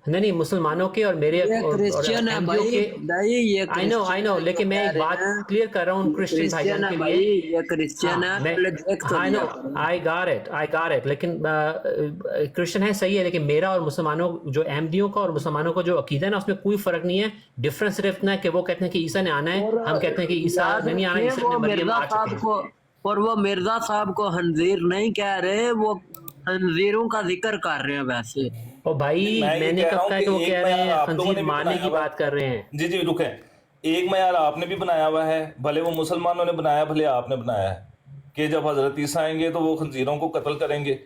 नहीं, मुसलमानों के और मेरे क्रिश्चियन है भाई, ये आई नो, लेकिन मैं एक बात क्लियर कर रहा हूँ क्रिश्चियन भाईजान के लिए। ये क्रिश्चियन है, I know, I got it, लेकिन क्रिश्चियन है सही है, लेकिन मेरा और मुसलमानों जो अहमदियों का और मुसलमानों का जो अकीदा है ना, उसमें कोई फर्क नहीं है। डिफरेंस सिर्फ इतना है कि वो कहते हैं कि ईसा ने आना है, हम कहते हैं कि ईसा नहीं आना, ईसा ने मरियम आ चुके हैं। और वो मिर्जा साहब को खंजीर नहीं कह रहे, वो खंजीरों का जिक्र कर रहे हैं। वैसे और भाई मैं ये मैंने कह कब रहा हूँ कहा कि कि वो एक कह में रहे यार हैं आप लोगों ने खंजीर भी मारने बनाया की हुआ बात कर रहे हैं। जी जी रुके, एक में यार आपने भी बनाया हुआ है, भले वो मुसलमानों ने बनाया भले आपने बनाया है, कि जब हजरत ईसा आएंगे तो वो खंजीरों को कत्ल करेंगे।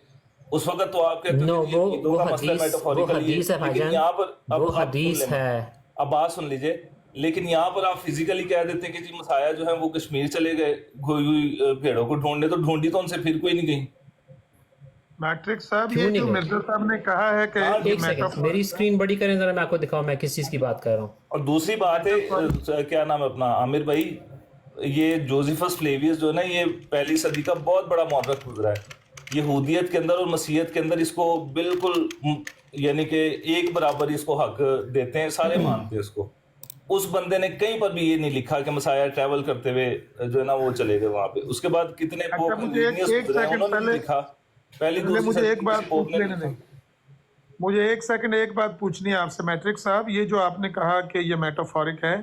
उस वक्त तो आप कहते नो थे कि ये ईदों का मसला वो मेटाफोरिकली है, हदीस है लेकिन भाईजान, यहाँ पर वो अब सुन हदीस लेना, है। अब बात सुन लीजिए। लेकिन यहाँ पर आप फिजिकली कह देते हैं कि जी मसाया जो है वो कश्मीर चले गए खोई हुई भेड़ों को ढूंढने, तो ढूंढी तो उनसे फिर कोई नहीं गई। मैट्रिक्स साहब, क्यों ये नहीं जो गए? मिर्जा साहब ने कहा है कि हाँ, ये एक सेकंड मेरी स्क्रीन बड़ी करें जरा, मैं आपको दिखाऊं मैं किस चीज की बात कर रहा हूँ। और दूसरी बात है क्या नाम है अपना आमिर भाई, ये जोसेफस फ्लेवियस जो है ना, ये पहली सदी का बहुत बड़ा मौरख गुजरा है यहूदियत के अंदर और मसीहत के अंदर। इसको बिल्कुल यानी कि एक बराबर इसको हक देते हैं, सारे मानते हैं इसको। उस बंदे ने कहीं पर भी ये नहीं लिखा कि मसाया ट्रैवल करते हुए जो है ना वो चले गए वहां पे। उसके बाद कितने अच्छा, पोप मुझे एक गुजरे हैं, सेकंड उन्होंने नहीं पहले लिखा। पहली पहले दूसरी मुझे सदी एक में बात किसी पोप पूछ ने लेने लिखा। दें। मुझे एक सेकंड एक बात पूछनी है आपसे मैट्रिक्स साहब, ये जो आपने कहा कि ये मेटाफोरिक है,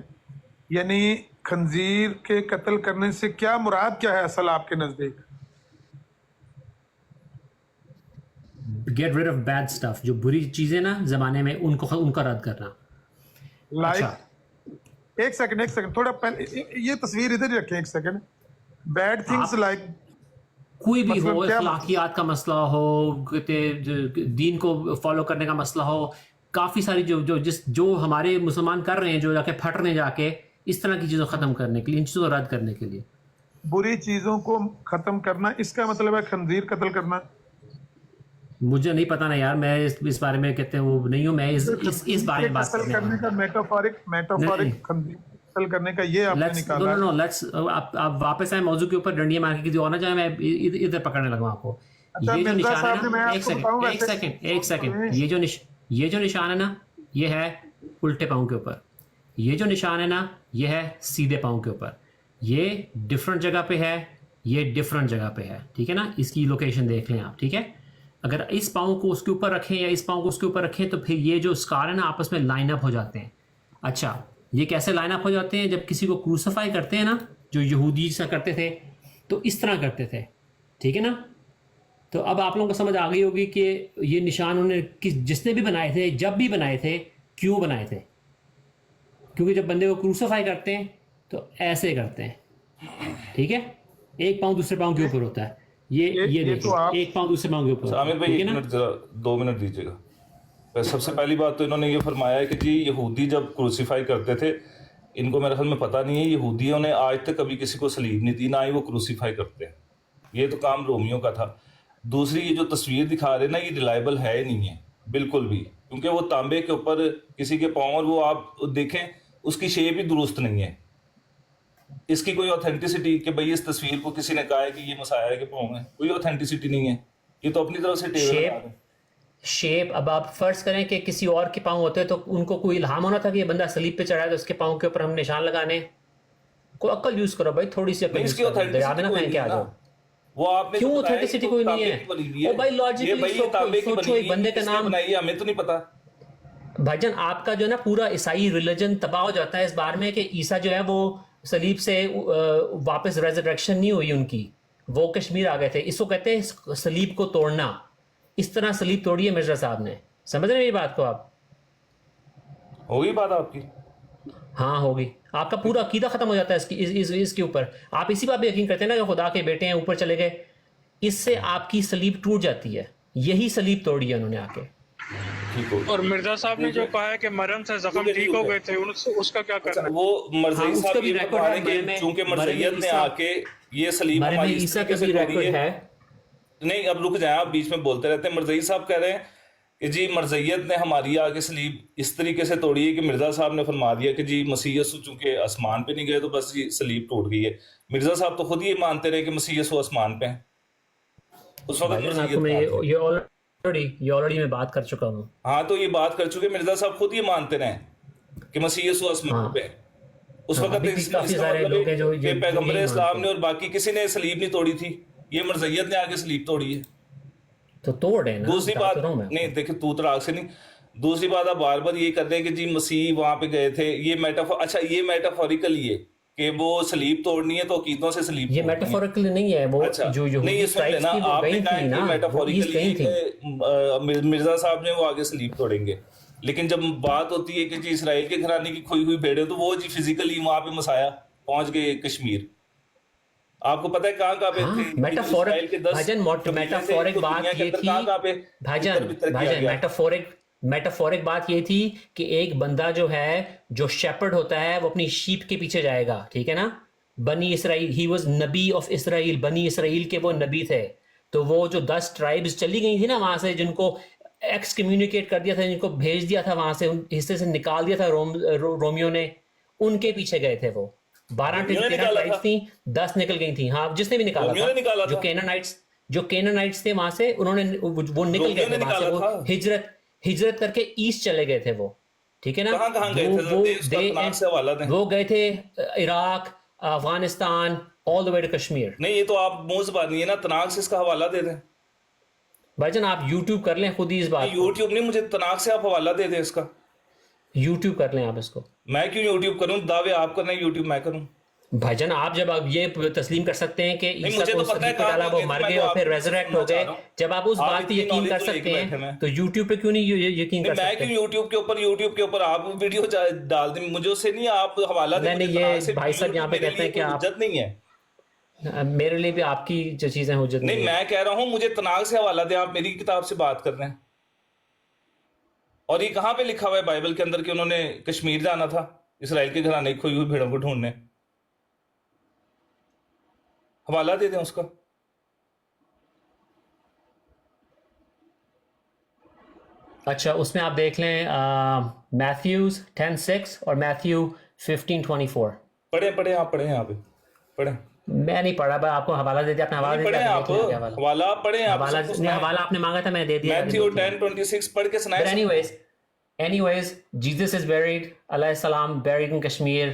यानी खंजीर के कत्ल करने से क्या मुराद क्या है असल आपके नजदीक? Get rid of bad stuff, जो बुरी चीजें ना जमाने में उनका रद्द करना। लाइक अच्छा। एक सेकंड थोड़ा पहले ये तस्वीर इधर ही रखें एक सेकंड। बैड थिंग्स लाइक कोई भी मतलब हो, क्या अखलाकियात का मसला हो, दीन को फॉलो करने का मसला हो, काफी सारी जो हमारे मुसलमान कर रहे हैं, जो जाके फट रहे हैं जाके, इस तरह की चीजों खत्म करने के लिए, इन चीजों को रद्द करने के लिए। बुरी चीजों को खत्म करना, इसका मतलब है खंजीर कत्ल करना? मुझे नहीं पता ना यार, मैं इस बारे में कहते हैं वो नहीं हूँ, मैं इस बारे में बात कत्ल करने का मेटाफोरिक खंजीर कत्ल करने का ये आपने निकाला। नो लेट्स आप वापस आए मौजू के ऊपर, डंडियां मार के किसी और ना जाए, मैं इधर पकड़ने लगा आपको। अच्छा, ये जो मिर्जा निशान साहब ने, मैं है ना, आपको बताऊं एक सेकंड, ये जो निशान है ना, ये है उल्टे पाँव के ऊपर। ये जो निशान है ना, ये है सीधे पाँव के ऊपर। ये डिफरेंट जगह पे है, ये डिफरेंट जगह पे है, ठीक है ना। इसकी लोकेशन देख लें आप, ठीक है। अगर इस पाँव को उसके ऊपर रखें या इस पाँव को उसके ऊपर रखें, तो फिर ये जो स्कार है ना आपस में लाइन अप हो जाते हैं। अच्छा, ये कैसे लाइन अप हो जाते हैं? जब किसी को क्रूसिफाई करते हैं ना, जो यहूदी सा करते थे, तो इस तरह करते थे, ठीक है ना। तो अब आप लोगों को समझ आ गई होगी कि ये निशान उन्होंने जिसने भी बनाए थे, जब भी बनाए थे, क्यों बनाए थे। क्योंकि जब बंदे को क्रूसिफाई करते हैं तो ऐसे करते हैं, ठीक है। एक पाँव दूसरे पाँव के ऊपर होता है, ये देखिए, तो एक पाँव दूसरे पाँव के ऊपर। आमिर भाई ठीक है एक ना? मिनट जरा 2 मिनट दीजिएगा। सबसे पहली बात तो इन्होंने ये फरमाया है कि जी यहूदी जब क्रूसीफाई करते थे, इनको मेरे ख्याल में पता नहीं है, यहूदियों ने आज तक कभी किसी को सलीब नहीं दी, ना ही वो क्रूसीफाई करते हैं। ये तो काम रोमियों का था। दूसरी, ये जो तस्वीर दिखा रहे हैं ना, ये रिलायबल है ही नहीं है बिल्कुल भी, क्योंकि वो तांबे के ऊपर किसी के पाँव, और वो आप देखें उसकी शेप ही दुरुस्त नहीं है। इसकी कोई ऑथेंटिसिटी कि भाई इस तस्वीर को किसी ने कहा है कि ये मसाया के पाँव है, कोई ऑथेंटिसिटी नहीं है। ये तो अपनी तरफ से टेबल बना रहे हैं। शेप, अब आप फर्ज करें कि किसी और के पाँव होते तो उनको कोई इल्हाम होना था कि ये बंदा सलीब पे चढ़ा है तो उसके पाँव के ऊपर हम निशान लगाने। कोई अक्ल यूज करो भाई, थोड़ी सी अक्ल यूज इसकी करो, दरिया में ऑथेंटिसिटी ना कोई फेंक के आ नहीं जाओ। ना। वो आपने क्यों तो बताया ऑथेंटिसिटी कि कोई वो नहीं है? तांबे की बनी हुई है। ओ भाई लॉजिकली ये भाई ये तांबे की बनी सोचो, हुई एक है, बंदे का किसने नाम, बनाई है हमें तो नहीं पता। भाईजान आपका जो है ना पूरा ईसाई रिलीजन तबाह हो जाता है इस बार में कि ईसा जो है वो सलीब से वापस रेजरेक्शन नहीं हुई उनकी, वो कश्मीर आ गए थे। इसको कहते हैं सलीब को तोड़ना। इस तरह सलीब तोड़ी है मिर्जा साहब ने। समझ रहे हैं मेरी बात को आप? होगी बात आपकी? हाँ होगी। आपका पूरा अकीदा खत्म हो जाता है इसके ऊपर। आप इसी बात पे यकीन करते हैं ना कि खुदा के बेटे हैं, ऊपर चले गए, इससे आपकी सलीब टूट जाती है। यही सलीब तोड़ी है उन्होंने आके। और मिर्जा साहब ने जो कहा है कि मरहम से जख्म ठीक हो गए थे, उसका क्या करना है? वो मरज़ई हाँ, उसका साहब भी ये record बता है, रहे कि चूंकि मरज़इयत ने आके ये सलीब मरहम हमारी इस ईसा तरीके का से भी तोड़ी record है। नहीं, अब रुक जाए, आप बीच में बोलते रहते हैं। मरज़ई साहब कह रहे हैं कि जी मरज़इयत ने हमारी आके सलीब इस तरीके से तोड़ी है कि मिर्जा साहब ने फरमा दिया कि जी मसीह यसू चूंकि आसमान पे नहीं गए तो बस ये सलीब टूट गई है। मिर्जा साहब तो खुद ये मानते रहे कि मसीह यसू आसमान पे हैं। उस वक्त ये ऑलरेडी मैं बात कर चुका हूँ। हाँ, तो ये बात कर चुके, मिर्जा साहब खुद ये मानते रहे कि मसीह यसू आसमान पे है। उस वक्त अभी भी काफी सारे लोग हैं जो ये पैगंबर यही इस्लाम मानते ने और बाकी किसी ने सलीब नहीं तोड़ी थी, ये मरज़इयत ने आके सलीब तोड़ी है। तो तोड़ है ना। दूसरी बता बात तो रहा हूं मैं। नहीं, देखिए तू तराक से नहीं। दूसरी बात आप बार बार ये कर रहे हैं कि जी मसीह वहां पे गए थे, ये मेटाफोर। अच्छा, ये मेटाफोरिकल ही है, कि वो सलीब तोड़नी है तो अकीदों से सलीब ये तोड़नी है। मेटाफोरिकली नहीं है वो, अच्छा, जो नहीं यहूदी ये सुन ट्राइब्स लेना, थी वो आपने गई कहा थी कि ना, वो ईस्ट मेटाफोरिकली गई थी। मिर्जा साहब ने वो आगे सलीब तोड़ेंगे, लेकिन जब बात होती है कि जी इसराइल के घराने की खोई हुई भेड़ें, तो वो जी फिजिकली वहां पे मसाया पहुंच गए कश्मीर। आपको पता है कहाँ पे हाँ, थे इसराइल मेटाफोरिक के 10 भाईजान, कबीले थे, मेटाफोरिक तो बात दुनिया के ये अंदर थी कहाँ पे भाईजान, तितर-बितर किया भाईजान गया। मेटाफोरिक बात ये थी कि एक बंदा जो है, जो शेपर्ड होता है, वो अपनी शीप के पीछे जाएगा, ठीक है ना। बनी Israel, he was Nabi of Israel, बनी इसराइल के वो नबी थे। तो वो जो 10 ट्राइब्स चली गई थी ना वहां से, जिनको एक्स कम्युनिकेट कर दिया था, जिनको भेज दिया था वहां से, उन हिस्से से निकाल दिया था रोमियो ने, उनके पीछे गए थे वो। 12 रोमियो ने 13 निकाला ट्राइब्स था? थी, 10 निकल गई थी। हाँ, जिसने भी निकाला रोमियो था, ने निकाला जो था? केनानाइट्स थे वहां से, उन्होंने वो निकल रोमियो गए ने थे वहां से, निकाला वो था? हिजरत करके ईस्ट चले गए थे वो, ठीक है ना। कहाँ कहाँ गए थे? वो उसका तनाक से हवाला दें। वो गए थे Iraq, Afghanistan, all the way to Kashmir. नहीं, ये तो आप मुंह ज़बानी है ना, तनाक से इसका हवाला दे दें। भाईजान आप यूट्यूब कर लें खुद ही इस बात को, यूट्यूब नहीं, मुझे तनाक से आप हवाला दे दें इसका। यूट्यूब कर लें आप इसको। मैं क्यों यूट्यूब करूं? दावे आप करना, यूट्यूब मैं करूं? भाईजान आप जब आप ये तस्लीम कर सकते हैं कि ईसा मुझे को तो पता है सलीब पे डाला, कहाँ वो गए थे, मर मैं गए तो और फिर आपको रेजरेक्ट सुनना हो गए, चाह रहा हूं। जब आप उस आप बात पे इतनी यकीन knowledge कर तो लेके सकते बैठे हैं हैं। तो यूट्यूब पे क्यों नहीं यकीन नहीं, कर मैं सकते? क्यों यूट्यूब के ऊपर आप वीडियो डाल दें? मुझे उससे नहीं, आप हवाला दें। नहीं, मुझे ये तनाक से भाई साहब यहाँ पे मेरे कहते हैं लिए कि कोई आप- हुज्जत नहीं है। मेरे लिए भी आपकी जो चीजें हुज्जत नहीं, नहीं है। मैं कह रहा हूं मुझे तनाक से हवाला दें, आप मेरी किताब से बात कर रहे हैं। और ये कहाँ पे लिखा हुआ है बाइबल के अंदर कि उन्होंने कश्मीर जाना था इसराइल के घराने की खोई हुई भेड़ों को ढूंढने? हवाला दे दें उसका। अच्छा, उसमें आप देख लें मैथ्यूज 10:6 और मैथ्यू 15:24। पढ़े आप पढ़े यहाँ पे पढ़े। मैं नहीं पढ़ा, बस आपको हवाला दे दिया, अपना हवाला दे पढ़े दिया, आप, आपने देख लिया हवाला। हवाला आप पढ़े, आप हवाला सब कुछ नहीं, हवाला आपने मांगा था, मैं दे दिया। मैथ्यू 10:26 पढ़ के सुनाए। But anyways, Jesus is buried, alayhi salam, buried in Kashmir.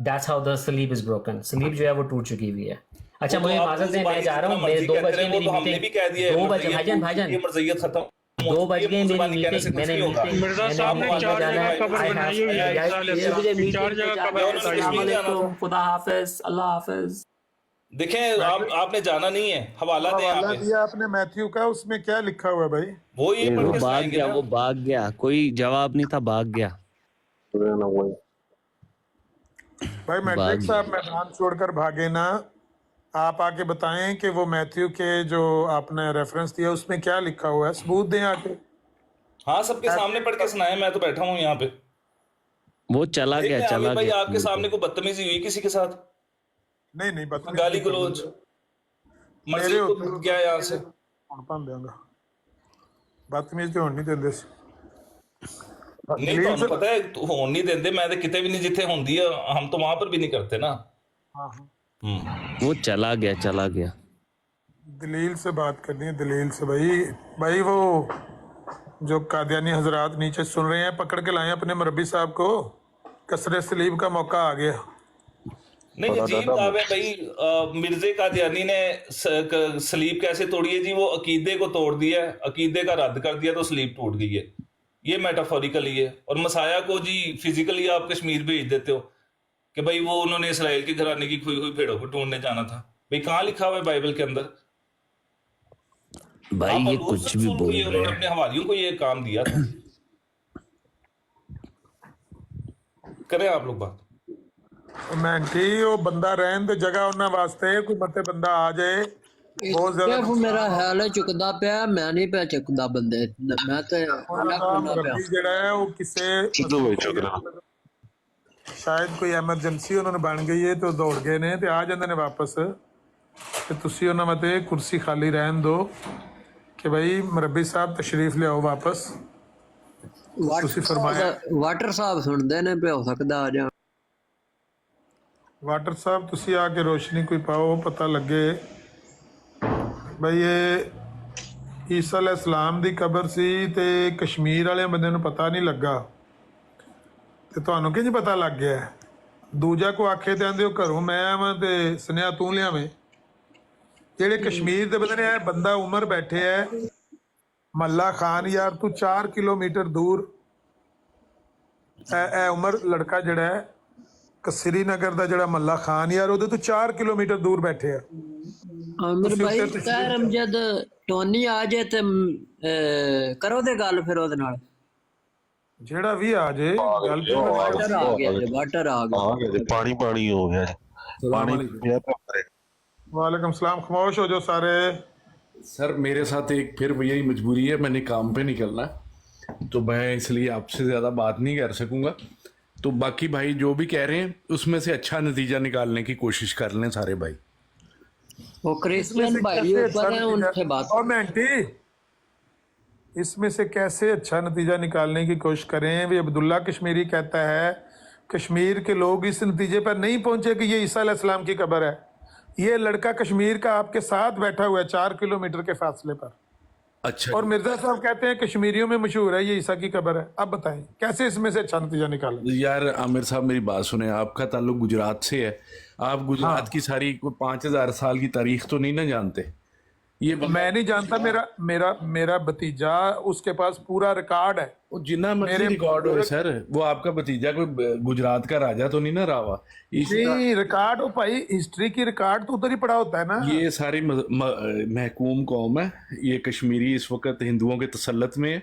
That's how the sleep is broken. Sleep जो है वो टूट चुकी हुई है। अच्छा, मुझे माजरत है, मैं जा रहा हूँ, मेरे 2 बज गए, मेरी मीटिंग 2 बजे। भाईजान ये मर्ज़ियत खत्म 2 बज गए, मेरी मीटिंग, मैंने मीटिंग मिर्जा साहब ने 4 जगह कब्र बनाई हुई है ईसा अलैहिस्सलाम, 4 जगह कब्र बनाई हुई है। खुदा हाफिज, अल्लाह हाफिज। देखें, आपने जाना नहीं है, हवाला दें हवाला आप। दिया आपने मैथ्यू का, उसमें क्या लिखा हुआ है भाई? वो ये पढ़ वो के भाग सुनाएंगे गया, ना। वो भाग गया, कोई जवाब नहीं था, भाग गया। भाई मैट्रिक साहब मैदान छोड़कर भागे ना, आप आके बताएं कि वो मैथ्यू के जो आपने रेफरेंस दिया उसमें क्या लिखा हुआ है, सबूत दें आके। हाँ, सबके सामने पढ़ के सुनाए, मैं तो बैठा हूँ यहाँ पे। वो चला देखने गया, आगे चला भाई, गया। आपके सामने कोई बदतमीजी हुई किसी के साथ? नहीं बदतमीजी गाली गलोच मर्जी मेरे को उत्तर क्या यहाँ से? ਹੁਣ ਭਾਂਦਿਆਂਗਾ ਬਦਤਮੀਜ਼ ਤੇ ਹੋਣ ਨਹੀਂ ਦਿੰਦੇ ਸੀ। नहीं, तो पता है तो होने नहीं देते, मैं तो किते भी नहीं, जिथे होंदी है हम तो वहां पर भी नहीं करते ना। हाँ वो चला गया। दलील से बात करनी है, दलील से भाई वो जो कादियानी हजरात नीचे सुन रहे हैं, पकड़ के लाए अपने मुरब्बी साहब को, कसरे सलीब का मौका आ गया। नहीं, अजीब बात है भाई। मिर्जे कादियानी ने सलीब कैसे तोड़ी है जी? वो अकीदे को तोड़ दिया, अकीदे का रद्द कर दिया तो सलीब टूट गई है। ये मेटाफोरिकली है। और मसाया को जी फिजिकली आप कश्मीर भेज देते हो कि भाई वो उन्होंने इसराइल के घराने की खोई हुई भेड़ों को ढूंढने जाना था। भाई कहाँ लिखा हुआ है बाइबल के अंदर? भाई ये कुछ भी बोल रहे उन्होंने हैं। अपने हवारियों को ये काम दिया था। करें आप लोग बात। मैंटी वो बंदा रहन दे जगह उन्होंने वास्ते, कोई मते बंदा आ जाए बहुत ज्यादा सिर्फ मेरा ख्याल है चुकदा पिया, मैं नहीं पिया चुकदा बंदे, मैं तो अलग बंदा पिया। मुरब्बी ਜਿਹੜਾ ਹੈ ਉਹ ਕਿਸੇ ਸ਼ਾਇਦ ਕੋਈ ਐਮਰਜੈਂਸੀ ਉਹਨਾਂ ਨੂੰ ਬਣ ਗਈ ਹੈ ਤੇ ਉਹ ਦੌੜ ਗਏ ਨੇ ਤੇ ਆ ਜਾਂਦੇ ਨੇ ਵਾਪਸ, ਤੇ ਤੁਸੀਂ ਉਹਨਾਂ ਮਤੇ ਕੁਰਸੀ ਖਾਲੀ ਰਹਿਣ ਦਿਓ ਕਿ ਭਾਈ ਮੁਰੱਬੀ ਸਾਹਿਬ ਤਸ਼ਰੀਫ ਲਿਆਓ ਵਾਪਸ। ਤੁਸੀਂ ਫਰਮਾਇਆ ਵਾਟਰ ਸਾਹਿਬ ਸੁਣਦੇ ਨੇ ਪਿਆ, ਹੋ ਸਕਦਾ ਆ ਜਾ। ਵਾਟਰ ਸਾਹਿਬ ਤੁਸੀਂ ਆ ਕੇ ਰੋਸ਼ਨੀ ਕੋਈ ਪਾਓ, ਪਤਾ ਲੱਗੇ ਬਈ ਇਹ ਈਸਾ अलैहिस्सलाम ਦੀ ਕਬਰ ਸੀ ਤੇ ਕਸ਼ਮੀਰ ਵਾਲਿਆਂ ਬੰਦੇ ਨੂੰ ਪਤਾ ਨਹੀਂ ਲੱਗਾ ਤੇ ਤੁਹਾਨੂੰ ਕਿੰਜ ਪਤਾ ਲੱਗ ਗਿਆ? ਦੂਜਾ ਕੋ ਆਖੇ ਤੇ ਆਂਦੇ ਹੋ ਘਰੋਂ ਮੈਂ ਆਵਾਂ ਤੇ ਸੁਨੇਹਾ ਤੂੰ ਲਿਆਵੇਂ। ਜਿਹੜੇ ਕਸ਼ਮੀਰ ਦੇ ਬੰਦੇ ਨੇ, ਇਹ ਬੰਦਾ ਉਮਰ ਬੈਠੇ ਹੈ ਮੱਲਾ ਖਾਨ ਯਾਰ ਤੂੰ 4 ਕਿਲੋਮੀਟਰ ਦੂਰ ਇਹ ਉਮਰ ਲੜਕਾ ਜਿਹੜਾ ਹੈ श्रीनगर ਦਾ ਜਿਹੜਾ ਮੱਲਾ ਖਾਨ ਯਾਰ ਉਹਦੇ ਤੋਂ 4 ਕਿਲੋਮੀਟਰ ਦੂਰ ਬੈਠੇ ਆ आमिर ਤੁਸੀਂ भाई ਉੱਤੇ ਕਹਿ ਰਮਜਦ ਟੋਨੀ ਆ ਜੇ ਤੇ ਕਰੋ ਤੇ ਗੱਲ ਫਿਰ ਉਹਦੇ ਨਾਲ ਜਿਹੜਾ ਵੀ ਆ ਜੇ ਗੱਲ ਤੇ ਵਾਟਰ ਆ ਗਿਆ ਜੀ ਵਾਟਰ ਆ ਗਿਆ पानी पानी हो गया है। पानी पिया तो करे। वालेकुम सलाम खामोश हो जाओ सारे सर मेरे साथ एक फिर यही मजबूरी है, मैंने काम पे निकलना है तो मैं इसलिए आपसे ज़्यादा बात नहीं कर सकूंगा। तो बाकी भाई जो भी कह रहे हैं उसमें से अच्छा नतीजा निकालने की कोशिश कर लें सारे भाई। वो क्रिश्चियन भाई ऊपर है उनसे बात और मैंटी इसमें से कैसे अच्छा नतीजा निकालने की कोशिश करें। भी अब्दुल्ला कश्मीरी कहता है कश्मीर के लोग इस नतीजे पर नहीं पहुंचे कि ये ईसा अलैहिस्सलाम की कब्र है। ये लड़का कश्मीर का आपके साथ बैठा हुआ है 4 किलोमीटर के फासले पर। अच्छा और मिर्जा साहब कहते हैं कश्मीरियों में मशहूर है ये ईसा की कब्र है। अब बताएं कैसे इसमें से अच्छा नतीजा निकालें। यार आमिर साहब मेरी बात सुने, आपका ताल्लुक गुजरात से है, आप गुजरात की सारी 5000 साल की तारीख तो नहीं ना जानते। ये मैं नहीं जानता, मेरा मेरा भतीजा उसके पास पूरा रिकॉर्ड है। वो जितना मर्जी रिकॉर्ड हो सर, वो आपका भतीजा कोई गुजरात का राजा तो नहीं ना रहा हुआ। नहीं रिकॉर्ड हो भाई, हिस्ट्री की रिकॉर्ड तो उधर ही पड़ा होता है ना। ये सारी महकूम कौम है, ये कश्मीरी इस वक्त हिंदुओं के तसल्लुत में है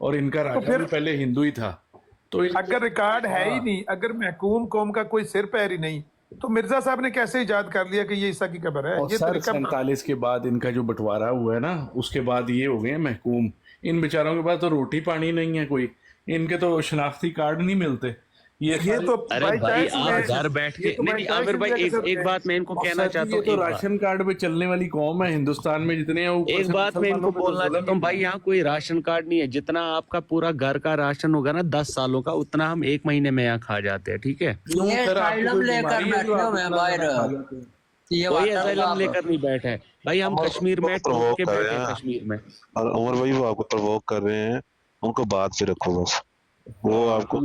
और इनका राजा भी पहले हिंदू ही था। तो अगर रिकॉर्ड है ही नहीं, अगर महकूम कौम का कोई सिर पैर ही नहीं, तो मिर्जा साहब ने कैसे इजाद कर लिया कि ये ईसा की कब्र है। और ये सर 47 के बाद इनका जो बंटवारा हुआ है ना, उसके बाद ये हो गए महकूम। इन बेचारों के पास तो रोटी पानी नहीं है कोई, इनके तो शनाख्ती कार्ड नहीं मिलते। ये तो अरे भाई आप घर बैठ के नहीं नहीं आमिर भाई एक बात मैं इनको कहना चाहता हूँ। तो राशन कार्ड पे चलने वाली कौम है हिंदुस्तान में जितने हैं। एक बात मैं इनको बोलना चाहता हूँ भाई, यहाँ कोई राशन कार्ड नहीं है। जितना आपका पूरा घर का राशन होगा ना 10 सालों का, उतना हम 1 महीने में यहाँ खा जाते हैं। ठीक है, ये साइलम लेकर बैठे हुए हैं बाहर। ये कोई असाइलम लेकर नहीं बैठा है भाई। हम कश्मीर में ठोक के बैठे हैं कश्मीर में। और उमर भाई वो आपको प्रवोक कर रहे हैं, उनको बात पे रखो बस। वो आपको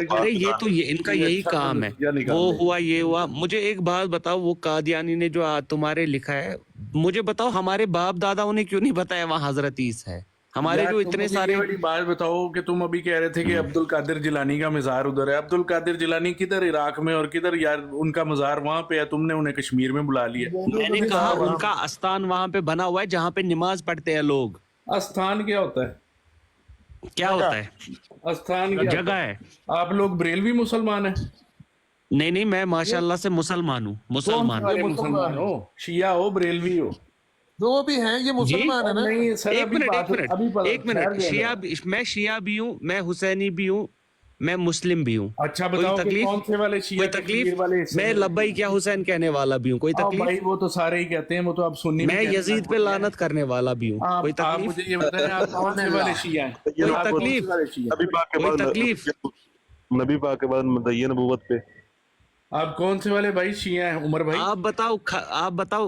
अरे ये तो ये इनका यही काम है। वो हुआ ये हुआ। मुझे एक बात बताओ, वो कादियानी ने जो तुम्हारे लिखा है, मुझे बताओ हमारे बाप दादाओं ने क्यों नहीं बताया वहाँ हजरत ईसा है। हमारे जो इतने सारे बड़ी बात बताओ कि तुम अभी कह रहे थे कि अब्दुल कादिर जिलानी का मजार उधर है। अब्दुल कादिर जिलानी किधर इराक में और किधर यार उनका मजार वहां पे है, तुमने उन्हें कश्मीर में बुला लिया। मैंने कहा उनका आस्थान वहां पे बना हुआ है जहाँ पे नमाज पढ़ते हैं लोग। आस्थान क्या होता है? क्या होता है? आस्थान जगह है। आप लोग बरेलवी मुसलमान है? नहीं नहीं, मैं माशाल्लाह से मुसलमान हूँ। मुसलमान हो, शिया हो, बरेलवी हो, जो भी हैं ये मुसलमान है ना। नहीं सर, एक मिनट शिया, मैं शिया भी हूँ, मैं हुसैनी भी हूँ, मैं मुस्लिम भी हूँ। अच्छा बताओ कि कौन से वाले शिया, कोई तकलीफ? मैं लब्बई क्या हुसैन कहने वाला भी हूँ, कोई तकलीफ? भाई वो तो सारे ही कहते हैं, वो तो आप सुन्नी। मैं यजीद पे लानत करने वाला भी हूँ, कोई तकलीफ? मुझे ये बताएं आप कौन से वाले शिया हैं? कोई तकलीफ? कोई तकलीफ? नबी पाक के बाद मदय्य नबूवत पे आप कौन से वाले भाई शिया हैं उमर भाई? आप बताओ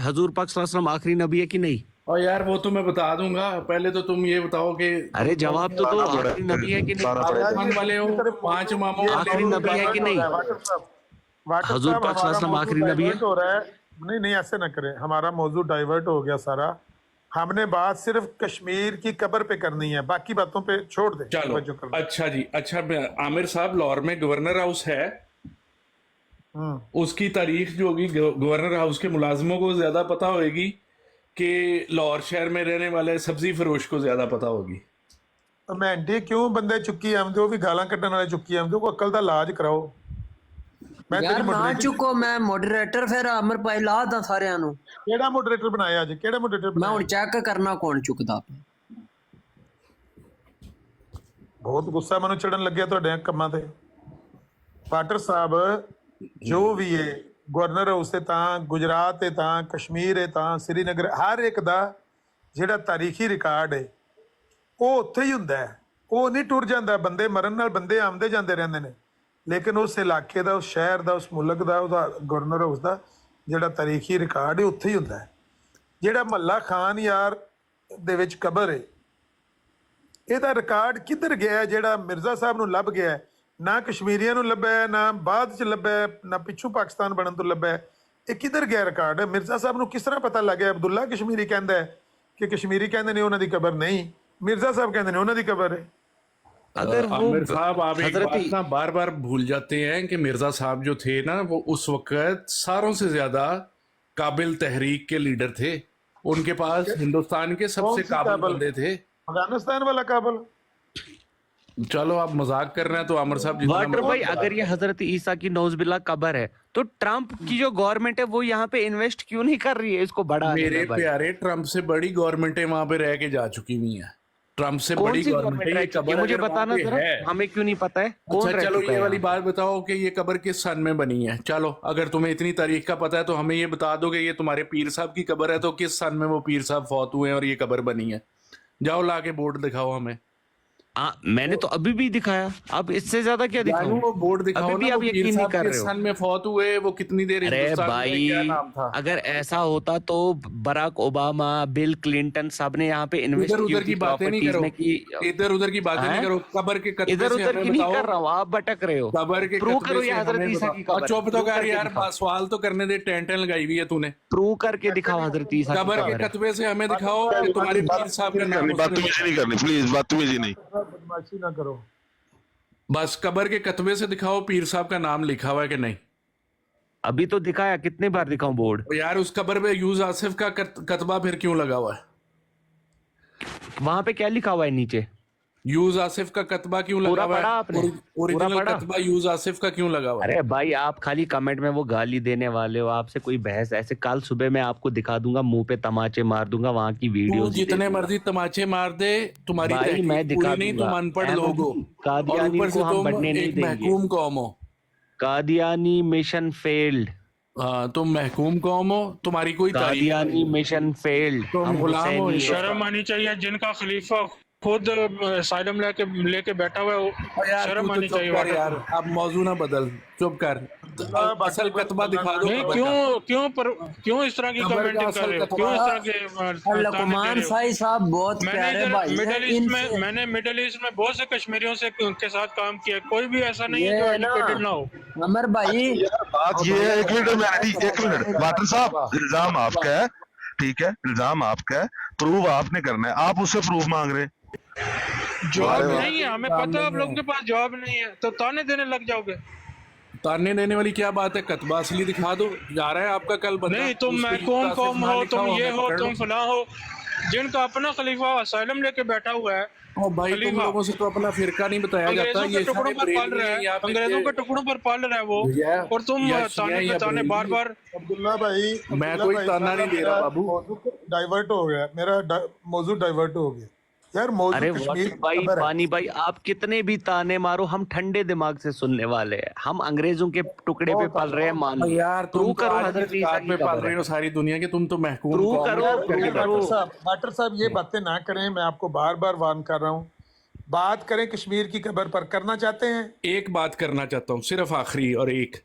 हजूर पाक सल्लल्लाहु अलैहि वसल्लम आखिरी नबी है कि नहीं? और यार वो तो मैं बता दूंगा, पहले तो तुम ये बताओ कि अरे जवाब तो दो, आखिरी नबी है कि नहीं? आप वाले हो 5 इमामों आखिरी नबी है कि नहीं? हजूर पाक सल्लल्लाहु अलैहि वसल्लम आखिरी नबी है? नहीं नहीं ऐसे ना करें, हमारा मौजू डाइवर्ट हो गया सारा। हमने बात सिर्फ कश्मीर की कब्र पे करनी है, बाकी बातों पे छोड़ दे। चलो अच्छा जी। अच्छा आमिर साहब, लाहौर में गवर्नर हाउस है, उसकी तारीख जो होगी गवर्नर हाउस के मुलाजमों को ज्यादा पता होगी कि लाहौर शहर में रहने वाले सब्जी फरोश को ज्यादा पता होगी। मैं क्यों बंदे चुक्की आमदे हो भी गाला कट्टन वाले चुक्की आमदे को अकल दा इलाज कराओ। मैं यार ना चुको, मैं मॉडरेटर फिर अमर भाई ला दा साਰਿਆਂ ਨੂੰ। ਕਿਹੜਾ ਮੋਡਰੇਟਰ ਬਣਾਇਆ ਅੱਜ? ਕਿਹੜਾ ਮੋਡਰੇਟਰ मैं ਹੁਣ ਚੈੱਕ ਕਰਨਾ ਕੌਣ ਚੁੱਕਦਾ। ਬਹੁਤ ਗੁੱਸਾ ਮੈਨੂੰ ਚੜਨ ਲੱਗਿਆ ਤੁਹਾਡੇ ਕੰਮਾਂ ਤੇ। ਪਾਟਰ ਸਾਹਿਬ ਜੋ ਵੀ ਹੈ ਗਵਰਨਰ ਹਾਊਸ ਤੇ ਤਾਂ ਗੁਜਰਾਤ ਤੇ ਤਾਂ ਕਸ਼ਮੀਰ ਹੈ ਤਾਂ ਸ੍ਰੀਨਗਰ, ਹਰ ਇੱਕ ਦਾ ਜਿਹੜਾ ਤਾਰੀਖੀ ਰਿਕਾਰਡ ਹੈ ਉਹ ਉੱਥੇ ਹੀ ਹੁੰਦਾ ਹੈ। ਉਹ ਨਹੀਂ ਟੁਰ ਜਾਂਦਾ। ਬੰਦੇ ਮਰਨ ਨਾਲ ਬੰਦੇ ਆਉਂਦੇ ਜਾਂਦੇ ਰਹਿੰਦੇ ਨੇ, ਲੇਕਿਨ ਉਸ ਇਲਾਕੇ ਦਾ, ਉਸ ਸ਼ਹਿਰ ਦਾ, ਉਸ ਮੁਲਕ ਦਾ, ਉਹਦਾ ਗਵਰਨਰ ਹਾਊਸ ਦਾ ਜਿਹੜਾ ਤਾਰੀਖੀ ਰਿਕਾਰਡ ਹੈ ਉੱਥੇ ਹੀ ਹੁੰਦਾ ਹੈ। ਜਿਹੜਾ ਮੱਲਾ ਖਾਨ ਯਾਰ ਦੇ ਵਿੱਚ ਕਬਰ ਹੈ, ਇਹਦਾ ਰਿਕਾਰਡ ਕਿੱਧਰ ਗਿਆ ਜਿਹੜਾ ਮਿਰਜ਼ਾ ਸਾਹਿਬ ਨੂੰ ਲੱਭ ਗਿਆ? ਨਾ ਕਸ਼ਮੀਰੀਆਂ ਨੂੰ ਲੱਭਿਆ, ਨਾ ਬਾਅਦ 'ਚ ਲੱਭਿਆ, ਨਾ ਪਿੱਛੋਂ ਪਾਕਿਸਤਾਨ ਬਣਨ ਤੋਂ ਲੱਭਿਆ। ਇਹ ਕਿੱਧਰ ਗਿਆ ਰਿਕਾਰਡ? ਮਿਰਜ਼ਾ ਸਾਹਿਬ ਨੂੰ ਕਿਸ ਤਰ੍ਹਾਂ ਪਤਾ ਲੱਗਿਆ? ਅਬਦੁੱਲਾ ਕਸ਼ਮੀਰੀ ਕਹਿੰਦਾ ਹੈ ਕਿ ਕਸ਼ਮੀਰੀ ਕਹਿੰਦੇ ਨੇ ਉਹਨਾਂ ਦੀ ਕਬਰ ਨਹੀਂ, ਮਿਰਜ਼ਾ ਸਾਹਿਬ ਕਹਿੰਦੇ ਨੇ ਉਹਨਾਂ ਦੀ ਕਬਰ ਹੈ। अगर वो आमिर साहब, आप एक हजरत बात ना बार बार भूल जाते हैं कि मिर्जा साहब जो थे ना, वो उस वक्त सारों से ज्यादा काबिल तहरीक के लीडर थे। उनके पास हिंदुस्तान के सबसे कौन सी काबिल काबिल? बंदे थे। अफगानिस्तान वाला काबुल। चलो आप मजाक कर रहे हैं तो आमिर साहब जितना वाटर भाई, मजाक अगर ये हजरत ईसा की नौजुबिल्ला कब्र है तो ट्रम्प की जो गवर्नमेंट है वो यहाँ पे इन्वेस्ट क्यों नहीं कर रही है इसको बढ़ाने मेरे में भाई? प्यारे, ट्रम्प से बड़ी गवर्नमेंटें वहां पे रह के जा चुकी हुई हैं। ट्रम्प से कौन बड़ी सी गवर्नमेंट गवर्नमेंट है। रह ये चुकी है? कब्र मुझे अगर वहां बताना पे जरा, है। हमें क्यों नहीं पता है कौन अच्छा रह चलो, चुका ये है वाली यहाँ? बात बताओ कि ये कब्र किस सन में बनी है। चलो, अगर तुम्हें इतनी तारीख का पता है तो हमें ये बता दो कि ये तुम्हारे पीर साहब की कब्र है, तो किस सन में वो पीर साहब फौत हुए हैं और ये कब्र बनी है। जाओ लाके बोर्ड दिखाओ हमें। मैंने तो अभी भी दिखाया, अब इससे ज्यादा क्या जानू, दिखाऊं? वो बोर्ड दिखाओ अभी भी ना, आप वो पीर यकीन नहीं साहब कर किस रहे हो। सन में फौत हुए, वो कितनी देर अरे हिंदुस्तान में, क्या भाई, नाम था। अगर ऐसा होता तो बराक ओबामा, बिल क्लिंटन सब ने यहाँ पे इन्वेस्ट इधर उधर की बातें नहीं करो, इधर उधर की बातें नहीं करो। कब्र के कत्बे इधर से उधर हमें की नहीं बताओ। कर रहा हूँ, आप भटक रहे हो। कब्र के प्रूव कत्बे करो से ये हजरत हमें ईसा बताओ। की कब्र। चुप तो प्रूव कर करके यार, दिखाओ। सवाल तो करने दे। टेंशन लगाई हुई है तूने। प्रूव करके दिखाओ हजरत ईसा की कब्र के कब्र है। कत्बे से हमें दिखाओ कि तुम्हारे पीर साहब का नाम उसने बदतमीजी नहीं करनी प्लीज, बदतमीजी नहीं। बदमाशी ना करो। बस कब्र के कत्बे से दिखाओ पीर साहब का नाम लिखा हुआ है कि नहीं। अभी तो दिखाया, कितनी बार दिखाऊं बोर्ड? और यार उस कब्र पे यूज आसिफ का कतबा फिर क्यों लगा हुआ है? वहां पे क्या लिखा हुआ है नीचे? यूज आसिफ का कतबा क्यों लगा पूरा हुआ पढ़ा है? आपने? पूरा ओरिजिनल पढ़ा? कतबा यूज आसिफ का क्यों लगा हुआ है? अरे भाई, आप खाली कमेंट में वो गाली देने वाले हो, आपसे कोई बहस ऐसे कल सुबह मैं आपको दिखा दूंगा, मुंह पे तमाचे मार दूंगा, वहां की तू वीडियो जितने मर्जी तमाचे मार दे, तुम्हारी भाई तहकीक मैं दिखा पूरी नहीं, दूंगा। तुम अनपढ़ लोग हो। और कादियानी ऊपर को से हम तुम बढ़ने नहीं एक देंगे। महकूम कौम हो। Qadiani mission failed. हाँ, तुम महकूम कौम हो, तुम्हारी कोई तारीफ कादियानी नहीं। Mission failed. तुम हम गुलाम हो। हुसैनी शर्म आनी चाहिए, जिनका खलीफा खुद असाइलम लेके बैठा हुआ है, और यार शर्म तू तो आनी चुप चाहिए। कर वाटर यार, अब मौजू ना बदल, चुप कर। असल कतबा दिखा दो नहीं, कब्र का। क्यों इस तरह की कब्र का कमेंटिंग कर असल रहे हो? कतबा- क्यों इस तरह के लकमान साई साहब बहुत मैंने प्यारे इधर भाई हैं। इनसे मैंने मिडिल ईस्ट में बहुत से कश्मीरियों से के साथ काम किया, कोई भी ऐसा नहीं है ये जो है ना, एजुकेटेड ना हो। अमर भाई बात ये है, एक मिनट वाटर साहब, इल्जाम आपका है, ठीक है, इल्जाम आपका है, प्रूव आपने करना है, आप उससे प्रूफ मांग रहे हैं। जवाब नहीं है, हमें पता है आप लोगों के पास जवाब नहीं है, तो ताने देने लग जाओगे। ताने देने वाली क्या बात है? कतबा असली दिखा दो। जा रहा है आपका कल बंदा, नहीं, तुम उस पे महकूम यूसुफ कौम ना हो, लिखा तुम ये हमें हो, पकड़ तुम लो। फलां हो, जिनका अपना खलीफा असाइलम लेके बैठा हुआ है। ओ भाई, तुम खलीफा लोगों से तो अपना फिरका नहीं बताया जाता। अंग्रेजों के ये टुकड़ों सारे पर पाल रहा बरेलवी है, यहाँ पे अंग्रेजों के टुकड़ों पर पाल रहा है वो, भैया, और तुम या ताने शिया पे या ताने बार बरेलवी। बार। अब्दुल्ला भाई, मैं अब्दुल्ला कोई भाई, ताना नहीं दे रहा बाबू। डाइवर्ट हो गया मेरा मौजू डाइवर्ट हो गया यार। मौजू अरे कश्मीर वाटर की भाई, खबर है। पानी भाई, आप कितने भी ताने मारो, हम ठंडे दिमाग से सुनने वाले हैं। हम अंग्रेजों के टुकड़े पे पल रहे हैं, मान लो। यार तुम प्रूव तो करो आज की हजरत ईसा सरकार की पे पाल कब्र रहे है। हो सारी दुनिया के। तुम तो महकूम प्रूव कौम करो, हो। प्रूव क्या करो। वाटर साहब ये बातें ना करें, मैं आपको बार बार वार्न कर रहा हूँ। बात करें कश्मीर की खबर पर, करना चाहते हैं? एक बात करना चाहता हूँ, सिर्फ आखिरी, और एक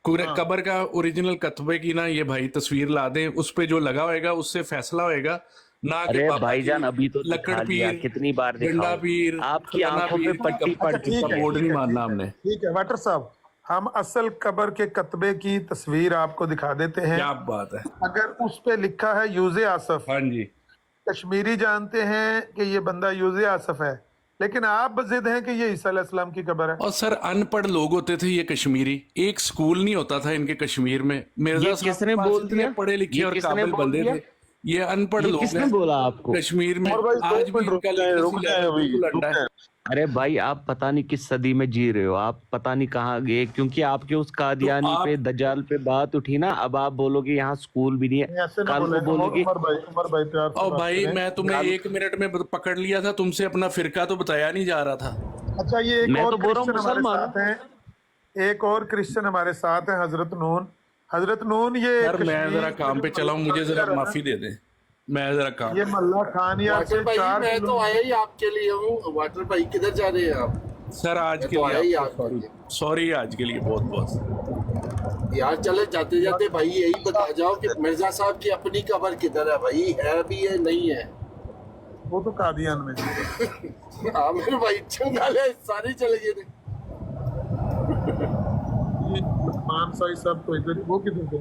कब्र का ओरिजिनल कतबे की ना ये भाई तस्वीर ला दें, उस पे जो लगा होएगा उससे फैसला होएगा, ना कि अरे पापा भाईजान, जी, अभी तो लकड़ दिखा लिया, पीर, कितनी बार डंडा दिखाऊं? पीर, आपकी फलाना आंखों पे पीर, पट्टी पड़ अच्छा, चुकी ठीक है, है। बोर्ड नहीं मानना हमने। ठीक है वाटर साहब, हम असल कब्र के कतबे की तस्वीर आपको दिखा देते हैं। क्या बात है। अगर उस पे लिखा है यूज़े आसफ, हाँ जी, कश्मीरी जानते हैं कि ये बंदा यूज़े आसफ है, लेकिन आप जिद हैं कि ये ईसा अलैहिस्सलाम की कब्र है। और सर अनपढ़ लोग होते थे ये कश्मीरी, एक स्कूल नहीं होता था इनके कश्मीर में। मिर्जा ये साहब किसने के पास बोल इतने दिया? पढ़े लिखे ये और किसने काबिल बोल बंदे दिया? थे, ये अनपढ़ ये लोग किसने हैं बोला आपको? कश्मीर में। और भाई, आज भी रुक इनका जाए, लिटरेसी लेवल बिल्कुल अंडा है। अरे भाई, आप पता नहीं किस सदी में जी रहे हो, आप पता नहीं कहाँ गए, क्योंकि आपके उस कादियानी आप- पे, दज्जाल पे बात उठी ना, अब आप बोलोगे यहाँ स्कूल भी नहीं है, ऐसे ना कल बोले। को बोलोगे। उमर भाई प्यार से और बात भाई करें। मैं तुम्हें 1 मिनट में पकड़ लिया था, तुमसे अपना फिरका तो बताया नहीं जा रहा था। अच्छा, ये एक मैं और तो बोल रहा हूँ क्रिश्चियन हमारे मुसलमान। साथ हैं, एक और क्रिश्चियन हमारे साथ है, हजरत नून। हजरत नून, ये यार मैं कश्मीर जरा काम पे चला हूँ, मुझे जरा माफी दे दे, मैं जरा काम। ये मल्ला खान या से 4 तो आया ही आपके लिए हूँ। वाटर भाई किधर जा रहे हैं आप? सर आज के तो आया ही लिए आपके लिए। सॉरी, आज के लिए बहुत बहुत। यार चले जाते जाते भाई यही बता जाओ कि मिर्जा साहब की अपनी कब्र किधर है भाई, है भी है नहीं है? वो तो कादियान में। आमिर भाई चंगाले सारे चले गए थे। मान साई साहब तो इधर, वो किधर गए?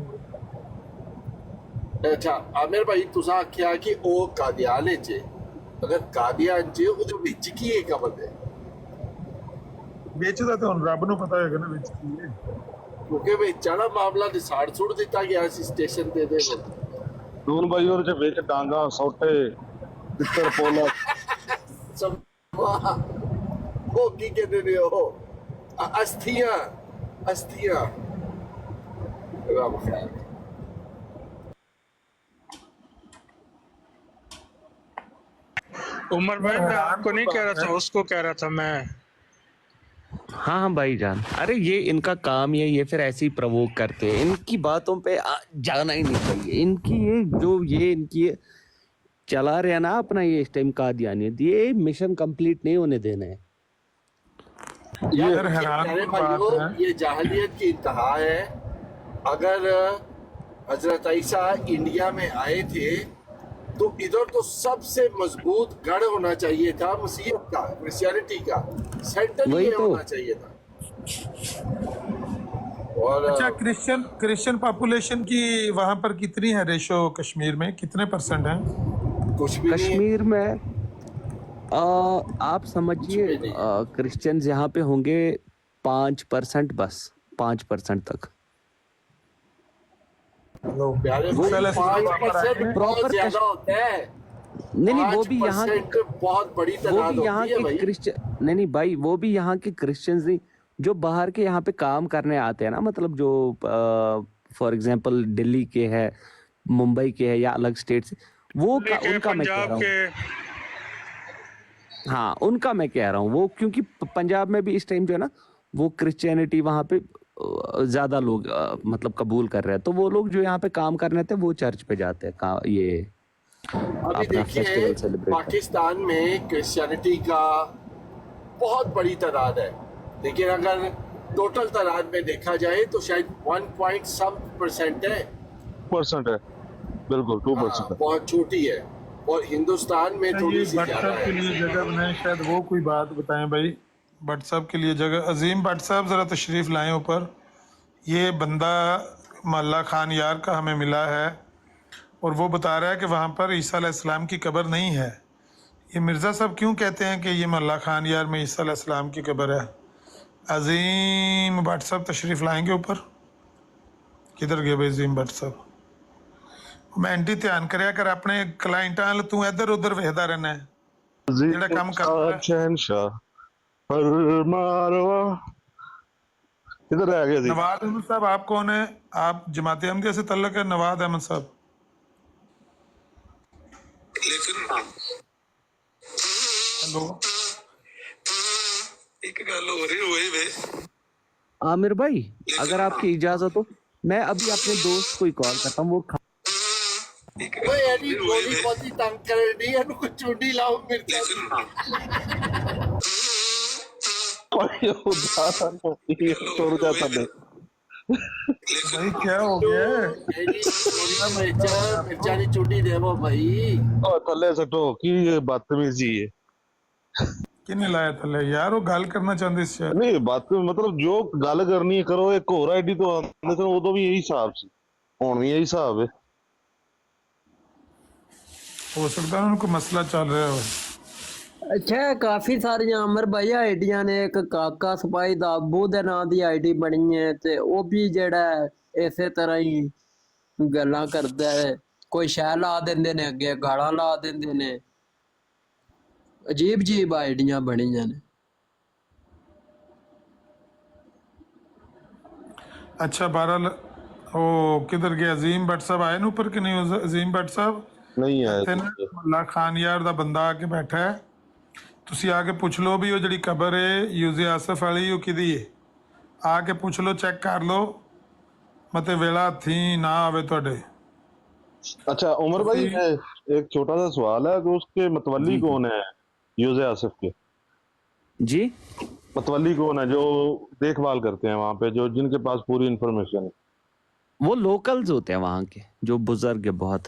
अच्छा आमिर भाई तुसा आख्या कि ओ कादियान च, अगर कादियान च वो जो बिच की है कब्र है ਵੇਚਦਾ ਤਾਂ ਹੁਣ ਰੱਬ ਨੂੰ ਪਤਾ ਹੈਗਾ ਨਾ ਵੇਚ ਕੀ ਹੈ। ਕਿਉਂਕਿ ਵੇਚਣ ਦਾ ਮਾਮਲਾ ਨਿਸਾੜ ਸੁੱਟ ਦਿੱਤਾ ਗਿਆ ਸੀ ਸਟੇਸ਼ਨ ਤੇ ਦੇ ਕੋਲ। ਨੂਨ ਭਾਈ ਉਹਦੇ ਚ ਵਿੱਚ ਡਾਂਗਾ ਸੋਟੇ ਤਿੱਤਰ ਪੋਲਾ ਸਭ ਉਹ ਕੀ ਕਹਿੰਦੇ ਨੇ ਉਹ ਅਸਥੀਆਂ ਰੱਬ ਖੈਰ। उमर भाई मैं आपको नहीं कह रहा था, उसको कह रहा था मैं। हाँ हाँ भाईजान, अरे ये इनका काम ही है, ये फिर ऐसे ही प्रवोक करते हैं। इनकी बातों पे जाना ही नहीं चाहिए। इनकी ये इनकी चला रहे हैं ना अपना ये इस टाइम कादियानियत, ये मिशन कंप्लीट नहीं होने देना है। यार प्यारे भाइयों, ये जाहिलियत की इंतहा है। अगर हजरत ईसा इंडिया में आए थे तो इधर तो सबसे मजबूत गढ़ होना चाहिए था मसीहत का, क्रिश्चियनिटी का सेंटर ये तो होना चाहिए था। और अच्छा, क्रिश्चियन पॉपुलेशन की वहां पर कितनी है रेशो? कश्मीर में कितने % है? कुछ भी कश्मीर में आप समझिए क्रिश्चियंस यहाँ पे होंगे 5%, बस 5% तक। प्यारे वो 5% बहुत ज्यादा होता है। नहीं वो भी यहाँ के, बहुत बड़ी वो तादाद भी यहाँ होती है के भाई। क्रिश्चियन नहीं भाई, वो भी यहाँ के क्रिश्चियंस नहीं, जो बाहर के यहाँ पे काम करने आते हैं ना, मतलब जो फॉर एग्जांपल दिल्ली के है, मुंबई के है या अलग स्टेट से, वो उनका मैं कह रहा हूँ। हाँ उनका मैं कह रहा हूँ, वो क्योंकि पंजाब में भी इस टाइम जो है ना वो क्रिश्चियनिटी वहाँ पे ज्यादा लोग मतलब कबूल कर रहे हैं, तो वो लोग जो यहाँ पे काम करने थे वो चर्च पे जाते हैं ये अभी देखिए पाकिस्तान में क्रिश्चियनिटी का बहुत बड़ी तादाद है, लेकिन अगर टोटल तादाद में देखा जाए तो शायद 1% है। बिल्कुल 2%। बहुत छोटी है और हिंदुस्तान में थोड़ी सी ज्यादा व्हाट्सएप के लिए जगह बनाए, शायद वो कोई बात बताएं भाई। व्हाट्सएप के लिए जगह, अजीम भट्ट साहब जरा तशरीफ लाएं ऊपर। ये बंदा मल्ला खान यार का हमें मिला है और वो बता रहा है कि वहाँ पर ईसा अलैहिस्सलाम की कब्र नहीं है। ये मिर्ज़ा साहब क्यों कहते हैं कि ये मल्ला खान यार में ईसा अलैहिस्सलाम की कब्र है? अजीम भट्ट साहब तशरीफ लाएंगे ऊपर। किधर गए भाई अजीम भट्ट साहब? मैं एंटी ध्यान करया कर अपने क्लाइंट नाल, तू इधर उधर वेखदा रहना है जेड़ा काम करदा शहनशाह फरमारवा। किधर रह गए? नवाज अहमद साहब आप कौन है? आप जमात अहमदिया से तल्लुक है? नवाज अहमद साहब हेलो, एक गल हो रही हुई वे आमिर भाई, अगर आपकी इजाजत हो मैं अभी अपने दोस्त को ही कॉल करता हूँ। ओए यानी गोली पोती तंग कर रही है, उनको चुंडी लाओ मिर्चा। भाई क्या हो गया? मिर्चा दी चुंडी देवो भाई। थले सटो की बदतमीजी है। किने लाया थले यार? वो गल करना चाहते सी। नहीं बात मतलब जो गल करनी है करो। एक होर आईडी तो आंदे सन, उदों भी यही हिसाब सी, हुण भी यही हिसाब है। हो सकता है उनको मसला चल रहा हो। अच्छा, काफी सारी अमर भाई आईडियां ने, एक काका सपाई दा अब्बू दे नां दी आईडी बनी है ते ओ भी जेड़ा इसे तरह ही गल्लां करदा है। कोई शह ला देंदे ने, अगे गालां ला देंदे ने, अजीब अजीब आईडियां बनियां ने। अच्छा बहरहाल वो किधर गए? अजीम भट्ट साहब आए न ऊपर कि नहीं? अजीम भट्ट साहब नहीं आए। मल्ला खान यार दा बंदा आके बैठा है, तुसी आके पूछ लो भी वो जड़ी कबर है यूजे आसफ वाली वो किदी है, आके पूछ लो, चेक कर लो, मते वेला थी ना आवे तुहाडे। अच्छा उमर भाई, एक छोटा सा सवाल है कि उसके मतवली कौन है यूजे आसिफ के? जी मतवली कौन है जो देखभाल करते हैं वहां पे, जो जिनके पास पूरी इंफॉर्मेशन है? वो लोकल्स होते हैं वहाँ के, जो बुजुर्ग है बहुत।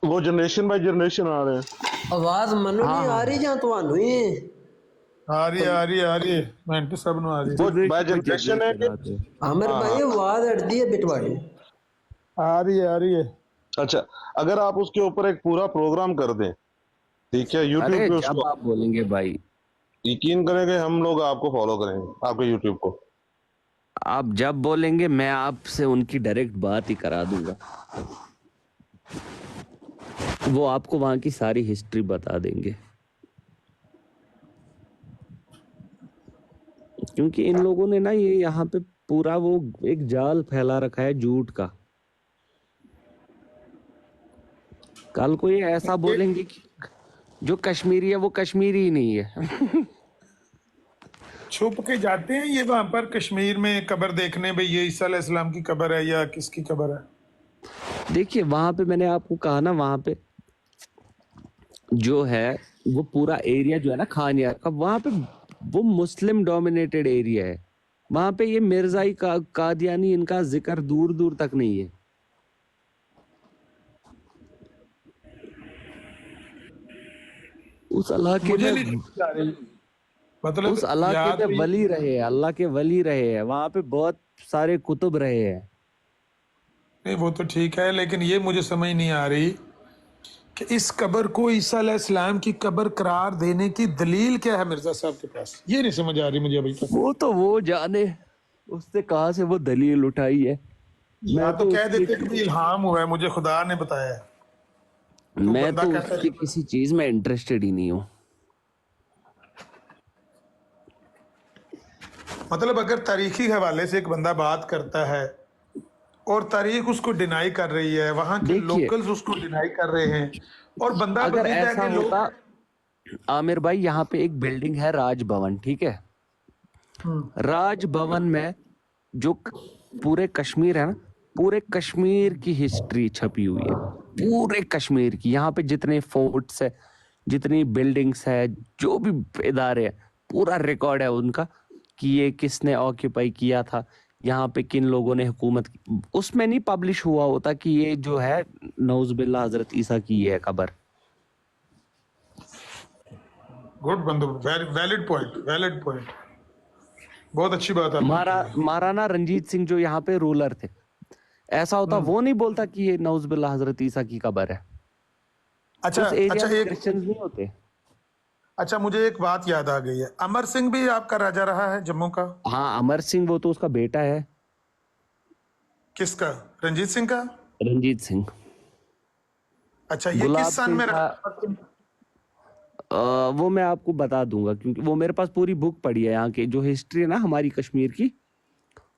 वो जनरेशन बाय जनरेशन आ रहे हैं। आवाज मनु नहीं आ रही ਜਾਂ ਤੁਹਾਨੂੰ ही आ रही है मैं सब नु आ रही है। वो बाय जनरेशन है कि आमिर भाई आवाज अड़ती है बिटवाड़ी? आ रही है। अच्छा, अगर आप उसके ऊपर एक पूरा प्रोग्राम कर दें, ठीक है, अरे यूट्यूब पे जब उसको आप बोलेंगे भाई, यकीन करेंगे, हम लोग आपको फॉलो करेंगे, आपके यूट्यूब को। आप जब बोलेंगे मैं आपसे उनकी डायरेक्ट बात ही करा दूंगा। वो आपको वहां की सारी हिस्ट्री बता देंगे, क्योंकि इन लोगों ने ना ये यहाँ पे पूरा वो एक जाल फैला रखा है झूठ का। कल को ये ऐसा बोलेंगे कि जो कश्मीरी है वो कश्मीरी ही नहीं है। छुप के जाते हैं ये वहां पर कश्मीर में कब्र देखने, भाई ये ईसा अलैहिस्सलाम की कब्र है या किसकी कब्र है। देखिए वहां पे मैंने आपको कहा ना, वहां पे जो है वो पूरा एरिया जो है ना खान यार का, वहां पे वो मुस्लिम डोमिनेटेड एरिया है। वहां पे ये मिर्जाई का कादियानी इनका जिक्र दूर दूर तक नहीं है। उस इलाके मुझे में नहीं समझ आ रही, मतलब उस या इलाके तो में वली रहे हैं, अल्लाह के वली रहे हैं, वहां पे बहुत सारे कुतुब रहे हैं। नहीं वो तो ठीक है, लेकिन ये मुझे समझ नहीं आ रही कि इस कब्र को ईसा अलैहिस्सलाम की कब्र करार देने की दलील क्या है मिर्जा साहब के पास, ये नहीं समझ आ रही मुझे अभी तक। वो तो वो जाने उससे कहाँ से वो दलील उठाई है। या तो कह देते कि इल्हाम हुआ है, मुझे खुदा ने बताया है। मैं बंदा तो कहता है उसकी किसी चीज में इंटरेस्टेड ही नहीं हूँ। मतलब अगर तारीखी हवाले से एक बंदा बात करता है और तारीख उसको डिनाई कर रही है, वहां के देखिए लोकल्स उसको डिनाई कर रहे हैं, और बंदा अगर बदीदा है ऐसा कि लोग होता आमिर भाई, यहाँ पे एक बिल्डिंग है राज भवन, ठीक है। राज भवन में जो पूरे कश्मीर है ना, पूरे कश्मीर की हिस्ट्री छपी हुई है, पूरे कश्मीर की। यहाँ पे जितने फोर्ट्स है, जितनी बिल्डिंग्स है, जो भी इदारे है, पूरा रिकॉर्ड है उनका कि ये किसने ऑक्यूपाई किया था, यहाँ पे किन लोगों ने हुकूमत की। उसमें नहीं पब्लिश हुआ होता कि ये जो है नौजुबिल्लाह हजरत ईसा की ये है कब्र। गुड बंदू, वैलिड पॉइंट, वैलिड पॉइंट, बहुत अच्छी बात है। महाराणा रंजीत सिंह जो यहाँ पे रूलर थे, ऐसा होता वो नहीं बोलता कि ये नौजुबिल्लाह हजरत ईसा की कब्र है। अच्छा उस एरिया अच्छा में एक क्रिश्चियंस नहीं होते। अच्छा मुझे एक बात याद आ गई है, अमर सिंह भी आपका राजा रहा है जम्मू का? हाँ, अमर सिंह वो तो उसका बेटा है। किसका? रंजीत सिंह का? रंजीत सिंह। अच्छा, ये गुलाब किस सन सिंह में था। रहा अमर सिंह? वो मैं आपको बता दूंगा, क्योंकि वो मेरे पास पूरी बुक पड़ी है यहाँ की जो हिस्ट्री है ना हमारी कश्मीर की।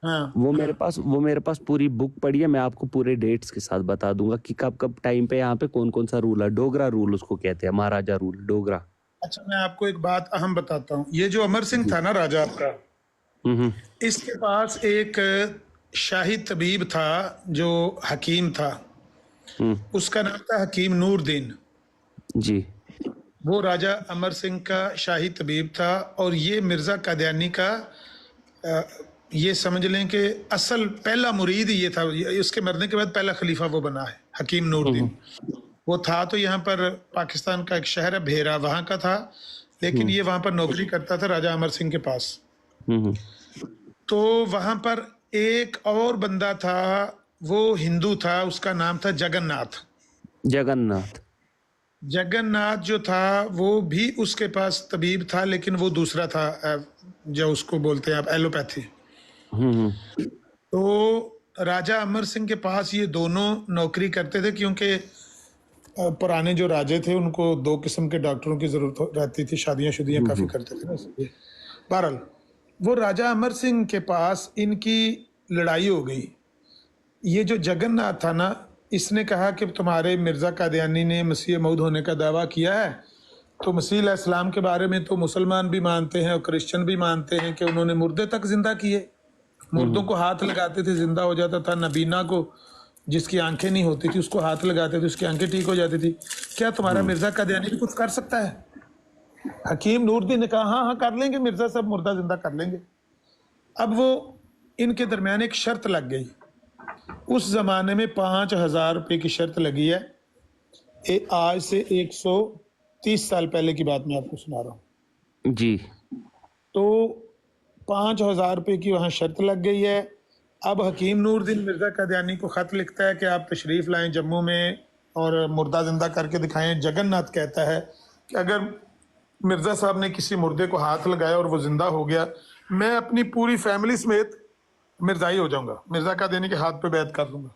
हाँ वो मेरे पास पूरी बुक पड़ी है। मैं आपको पूरे डेट्स के साथ बता दूंगा कि कब कब टाइम पे यहाँ पे कौन कौन सा रूल है। डोगरा रूल उसको कहते हैं, महाराजा रूल डोगरा। अच्छा, मैं आपको एक बात अहम बताता हूँ। ये जो अमर सिंह था ना राजा आपका, इसके पास एक शाही तबीब था जो हकीम था, उसका नाम था हकीम नूरदीन जी। वो राजा अमर सिंह का शाही तबीब था, और ये मिर्जा कादियानी का ये समझ लें कि असल पहला मुरीद ही ये था। उसके मरने के बाद पहला खलीफा वो बना है, हकीम नूरदीन। वो था तो यहाँ पर पाकिस्तान का एक शहर है भेरा, वहाँ का था, लेकिन ये वहाँ पर नौकरी करता था राजा अमर सिंह के पास। तो वहाँ पर एक और बंदा था, वो हिंदू था, उसका नाम था जगन्नाथ। जगन्नाथ जो था वो भी उसके पास तबीब था, लेकिन वो दूसरा था, जो उसको बोलते हैं आप एलोपैथी। तो राजा अमर सिंह के पास ये दोनों नौकरी करते थे, क्योंकि पुराने जो राजे थे उनको दो किस्म के डॉक्टरों की जरूरत रहती थी, शादियां काफी करते थे ना, इसलिए। बहरहाल वो राजा अमर सिंह के पास इनकी लड़ाई हो गई। ये जो जगन्नाथ था ना, इसने कहा कि तुम्हारे मिर्जा कादियानी ने मसीह मौद होने का दावा किया है, तो मसीह अलैहिस्सलाम के बारे में तो मुसलमान भी मानते हैं और क्रिश्चियन भी मानते हैं कि उन्होंने मुर्दे तक जिंदा किए, मुर्दों को हाथ लगाते थे, जिंदा हो जाता था। नबीना को जिसकी आंखें नहीं होती थी उसको हाथ लगाते थे, उसकी आंखें ठीक हो जाती थी। क्या तुम्हारा मिर्जा कादियानी भी कुछ कर सकता है? हकीम नूरदीन ने कहा हाँ हाँ कर लेंगे मिर्जा साहब, मुर्दा जिंदा कर लेंगे। अब वो इनके दरमियान एक शर्त लग गई। उस जमाने में 5,000 रुपये की शर्त लगी है। आज से 130 साल पहले की बात मैं आपको सुना रहा हूँ जी। तो 5,000 रुपये की वहाँ शर्त लग गई है। अब हकीम नूरदीन मिर्जा कादियानी को खत लिखता है कि आप तशरीफ लाएं जम्मू में और मुर्दा जिंदा करके दिखाएं। जगन्नाथ कहता है कि अगर मिर्जा साहब ने किसी मुर्दे को हाथ लगाया और वो जिंदा हो गया, मैं अपनी पूरी फैमिली समेत मिर्जाई हो जाऊंगा, मिर्जा का देने के हाथ पे बैत कर लूंगा।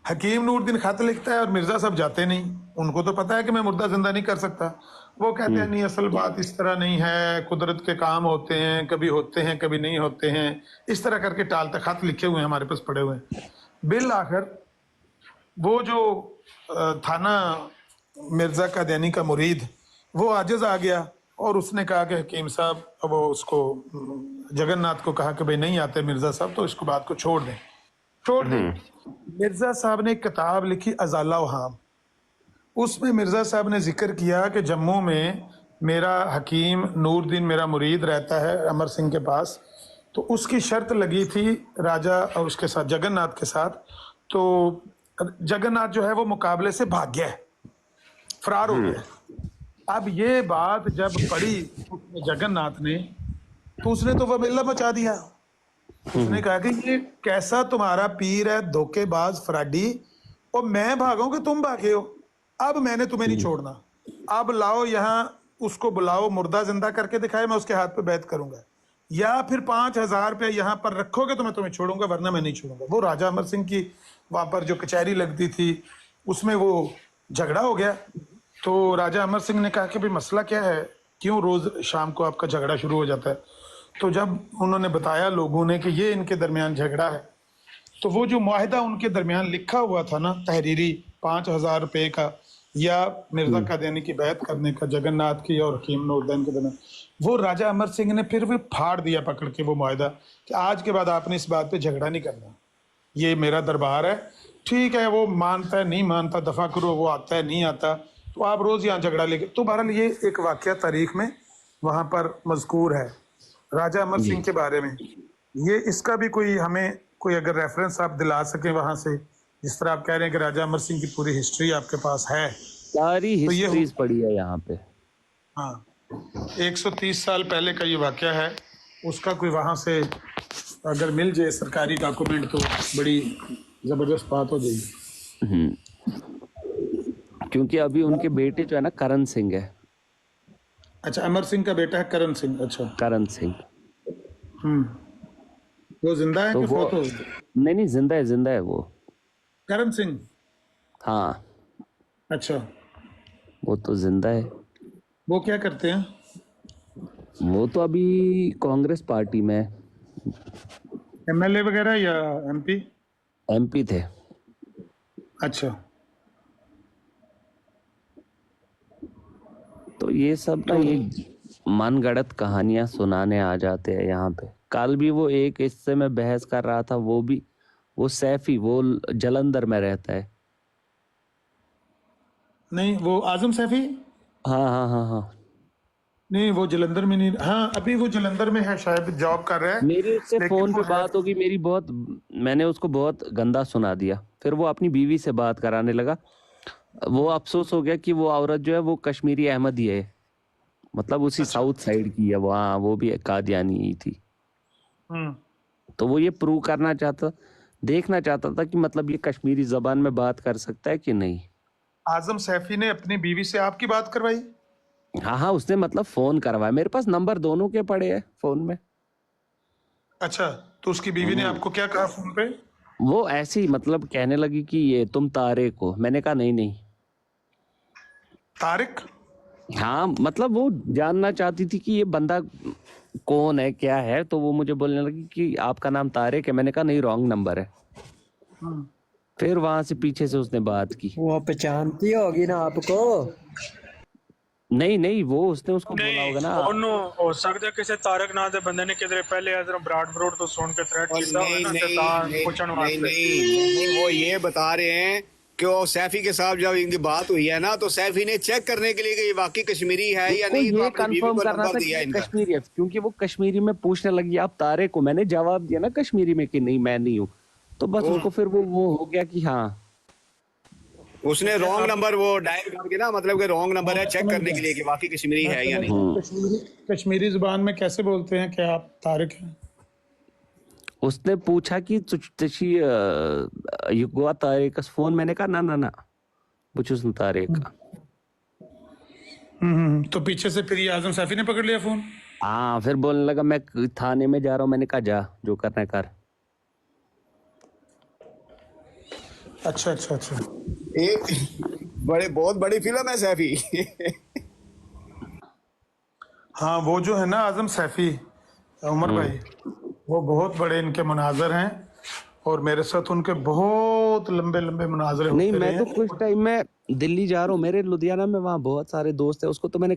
हकीम नूरदीन खत लिखता है और मिर्जा साहब जाते नहीं, उनको तो पता है कि मैं मुर्दा जिंदा नहीं कर सकता। वो कहते हैं नहीं, असल बात इस तरह नहीं है, कुदरत के काम होते हैं, कभी होते हैं कभी नहीं होते हैं, इस तरह करके टालते खत लिखे हुए हैं, हमारे पास पड़े हुए हैं। बिल आखिर वो जो था ना मिर्जा कादियानी का मुरीद, वो आजिज आ गया और उसने कहा कि हकीम साहब, वो उसको जगन्नाथ को कहा कि भाई नहीं आते मिर्जा साहब, तो इसको बात को छोड़ दें। मिर्जा साहब ने एक किताब लिखी अजाला वहाम, उसमें मिर्जा साहब ने जिक्र किया कि जम्मू में मेरा हकीम नूरदीन मेरा मुरीद रहता है अमर सिंह के पास, तो उसकी शर्त लगी थी राजा और उसके साथ जगन्नाथ के साथ, तो जगन्नाथ जो है वो मुकाबले से भाग गया है, फरार हो गया। अब ये बात जब पड़ी जगन्नाथ ने, तो उसने तो वह मचा दिया। उसने कहा कि ये कैसा तुम्हारा पीर है, धोखेबाज फ्राडी, और मैं भागा कि तुम भागे हो, अब मैंने तुम्हें नहीं छोड़ना, अब लाओ यहाँ उसको बुलाओ, मुर्दा जिंदा करके दिखाए, मैं उसके हाथ पे बैत करूंगा, या फिर 5,000 रुपया यहाँ पर रखोगे तो मैं तुम्हें छोड़ूंगा, वरना मैं नहीं छोड़ूंगा। वो राजा अमर सिंह की वहां पर जो कचहरी लगती थी उसमें वो झगड़ा हो गया। तो राजा अमर सिंह ने कहा कि भाई मसला क्या है, क्यों रोज शाम को आपका झगड़ा शुरू हो जाता है? तो जब उन्होंने बताया लोगों ने कि ये इनके दरमियान झगड़ा है, तो वो जो मुआहिदा उनके दरमियान लिखा हुआ था ना तहरीरी 5,000 रुपए का, या मिर्जा कादियानी की बैत करने का जगन्नाथ की और हकीम नूरदीन के दरमियान, वो राजा अमर सिंह ने फिर भी फाड़ दिया पकड़ के वो मुआहिदा कि आज के बाद आपने इस बात पे झगड़ा नहीं करना, ये मेरा दरबार है, ठीक है, वो मानता है नहीं मानता दफा करो, वो आता है नहीं आता, तो आप रोज यहाँ झगड़ा लेके। तो बहरहाल ये एक वाकया तारीख में वहां पर मजकूर है राजा अमर सिंह के बारे में। ये इसका भी कोई हमें कोई अगर रेफरेंस आप दिला सके वहां से, जिस तरह आप कह रहे हैं कि राजा अमर सिंह की पूरी हिस्ट्री आपके पास है, सारी तो ये हिस्ट्रीज पड़ी है यहाँ पे। हाँ, 130 साल पहले का ये वाकया है, उसका कोई वहां से अगर मिल जाए सरकारी डॉक्यूमेंट तो बड़ी जबरदस्त बात हो जाएगी। क्योंकि अभी उनके बेटे जो है ना करण सिंह है। अच्छा, अमर सिंह का बेटा है करण सिंह। अच्छा, करण सिंह। वो जिंदा है तो कि वो फोटो? नहीं जिंदा है वो करण सिंह। हाँ, अच्छा, वो तो जिंदा है। वो क्या करते हैं? वो तो अभी कांग्रेस पार्टी में एमएलए वगैरह या एमपी? एमपी थे। अच्छा, तो ये सब ना ये मनगढ़ंत कहानियां सुनाने आ जाते हैं यहाँ पे। कल भी वो एक इससे मैं बहस कर रहा था, वो सैफी, वो जलंधर में रहता है। नहीं, वो आजम सैफी। हाँ। नहीं, वो जलंधर में नहीं। हाँ, अभी वो जलंधर में है, शायद जॉब कर रहा है। मेरी उससे लेकिन फोन वो पे बात होगी मेरी, मैंने उसको बहुत गंदा सुना दिया। फिर वो अपनी बीवी से बात कराने लगा। वो अफसोस हो गया कि वो औरत जो है वो कश्मीरी अहमदी है, मतलब उसी साउथ साइड की है वो। हाँ, वो भी कादियानी ही थी। तो वो ये प्रूव करना चाहता, देखना चाहता था कि मतलब ये कश्मीरी जबान में बात कर सकता है कि नहीं। आजम सैफी ने अपनी बीवी से आपकी बात करवाई? हाँ, उसने मतलब फोन करवाया। मेरे पास नंबर दोनों के पड़े हैं फोन में। अच्छा, तो उसकी बीवी ने आपको क्या कहा फोन पे? वो ऐसे ही मतलब कहने लगी कि ये तुम तारिक हो। मैंने कहा नहीं। तारिक? हाँ, मतलब वो जानना चाहती थी कि ये बंदा कौन है, क्या है। तो वो मुझे बोलने लगी कि आपका नाम तारिक है। मैंने कहा नहीं, रॉन्ग नंबर है। फिर वहां से पीछे से उसने बात की। वो पहचानती होगी ना आपको? नहीं, वो उसने उसको बोला होगा ना। ਉਹਨੂੰ ਹੋ ਸਕਦਾ ਕਿਸੇ ਤਾਰਕ ਨਾਂ ਦੇ ਬੰਦੇ ਨੇ ਕਿਧਰੇ ਪਹਿਲੇ ਇਧਰੋਂ ਬਰਾਡ ਤੋਂ ਸੁਣ ਕੇ ਥ੍ਰੈਟ ਕੀਤਾ ਹੋਵੇ ਨਾ ਤੇ ਤਾਂ ਪੁੱਛਣ ਵਾਸਤੇ। नहीं, वो ये बता रहे हैं कि वो सैफी के साथ जब इनकी बात हुई है ना, तो सैफी ने चेक करने के लिए कि ये वाकई कश्मीरी है या नहीं, तो ये अपनी बीवी कंफर्म को करना नंबर था दिया कि इनका। कश्मीरी है, क्योंकि वो कश्मीरी में पूछने लगी आप तारे को। मैंने जवाब दिया ना कश्मीरी में कि नहीं, मैं नहीं हूँ। तो बस उसको फिर वो हो गया कि हाँ, उसने रॉन्ग नंबर वो डायल करके ना, मतलब कि रॉन्ग नंबर है, चेक करने के लिए कि वाकई कश्मीरी है या नहीं। कश्मीरी जुबान में कैसे बोलते हैं क्या आप तारिक हैं? उसने पूछा कि तशी युवा तारे का फोन। मैंने कहा ना, बुझुस तारे का। तो पीछे से फिर ये आजम सैफी ने पकड़ लिया फोन। हाँ, फिर बोलने लगा मैं थाने में जा रहा हूँ। मैंने कहा जा, जो करना है कर। अच्छा अच्छा अच्छा। एक बहुत बड़ी फिल्म है सैफी। हाँ, वो जो है ना आजम सैफी, उमर भाई, वो बहुत बड़े इनके मुनाजर हैं और मेरे साथ उनके बहुत लंबे लंबे मुनाजरे नहीं, होते मैं रहे तो हैं। कुछ टाइम में दिल्ली जा रहा हूँ, मेरे लुधियाना में वहाँ बहुत सारे दोस्त हैं। उसको तो मैंने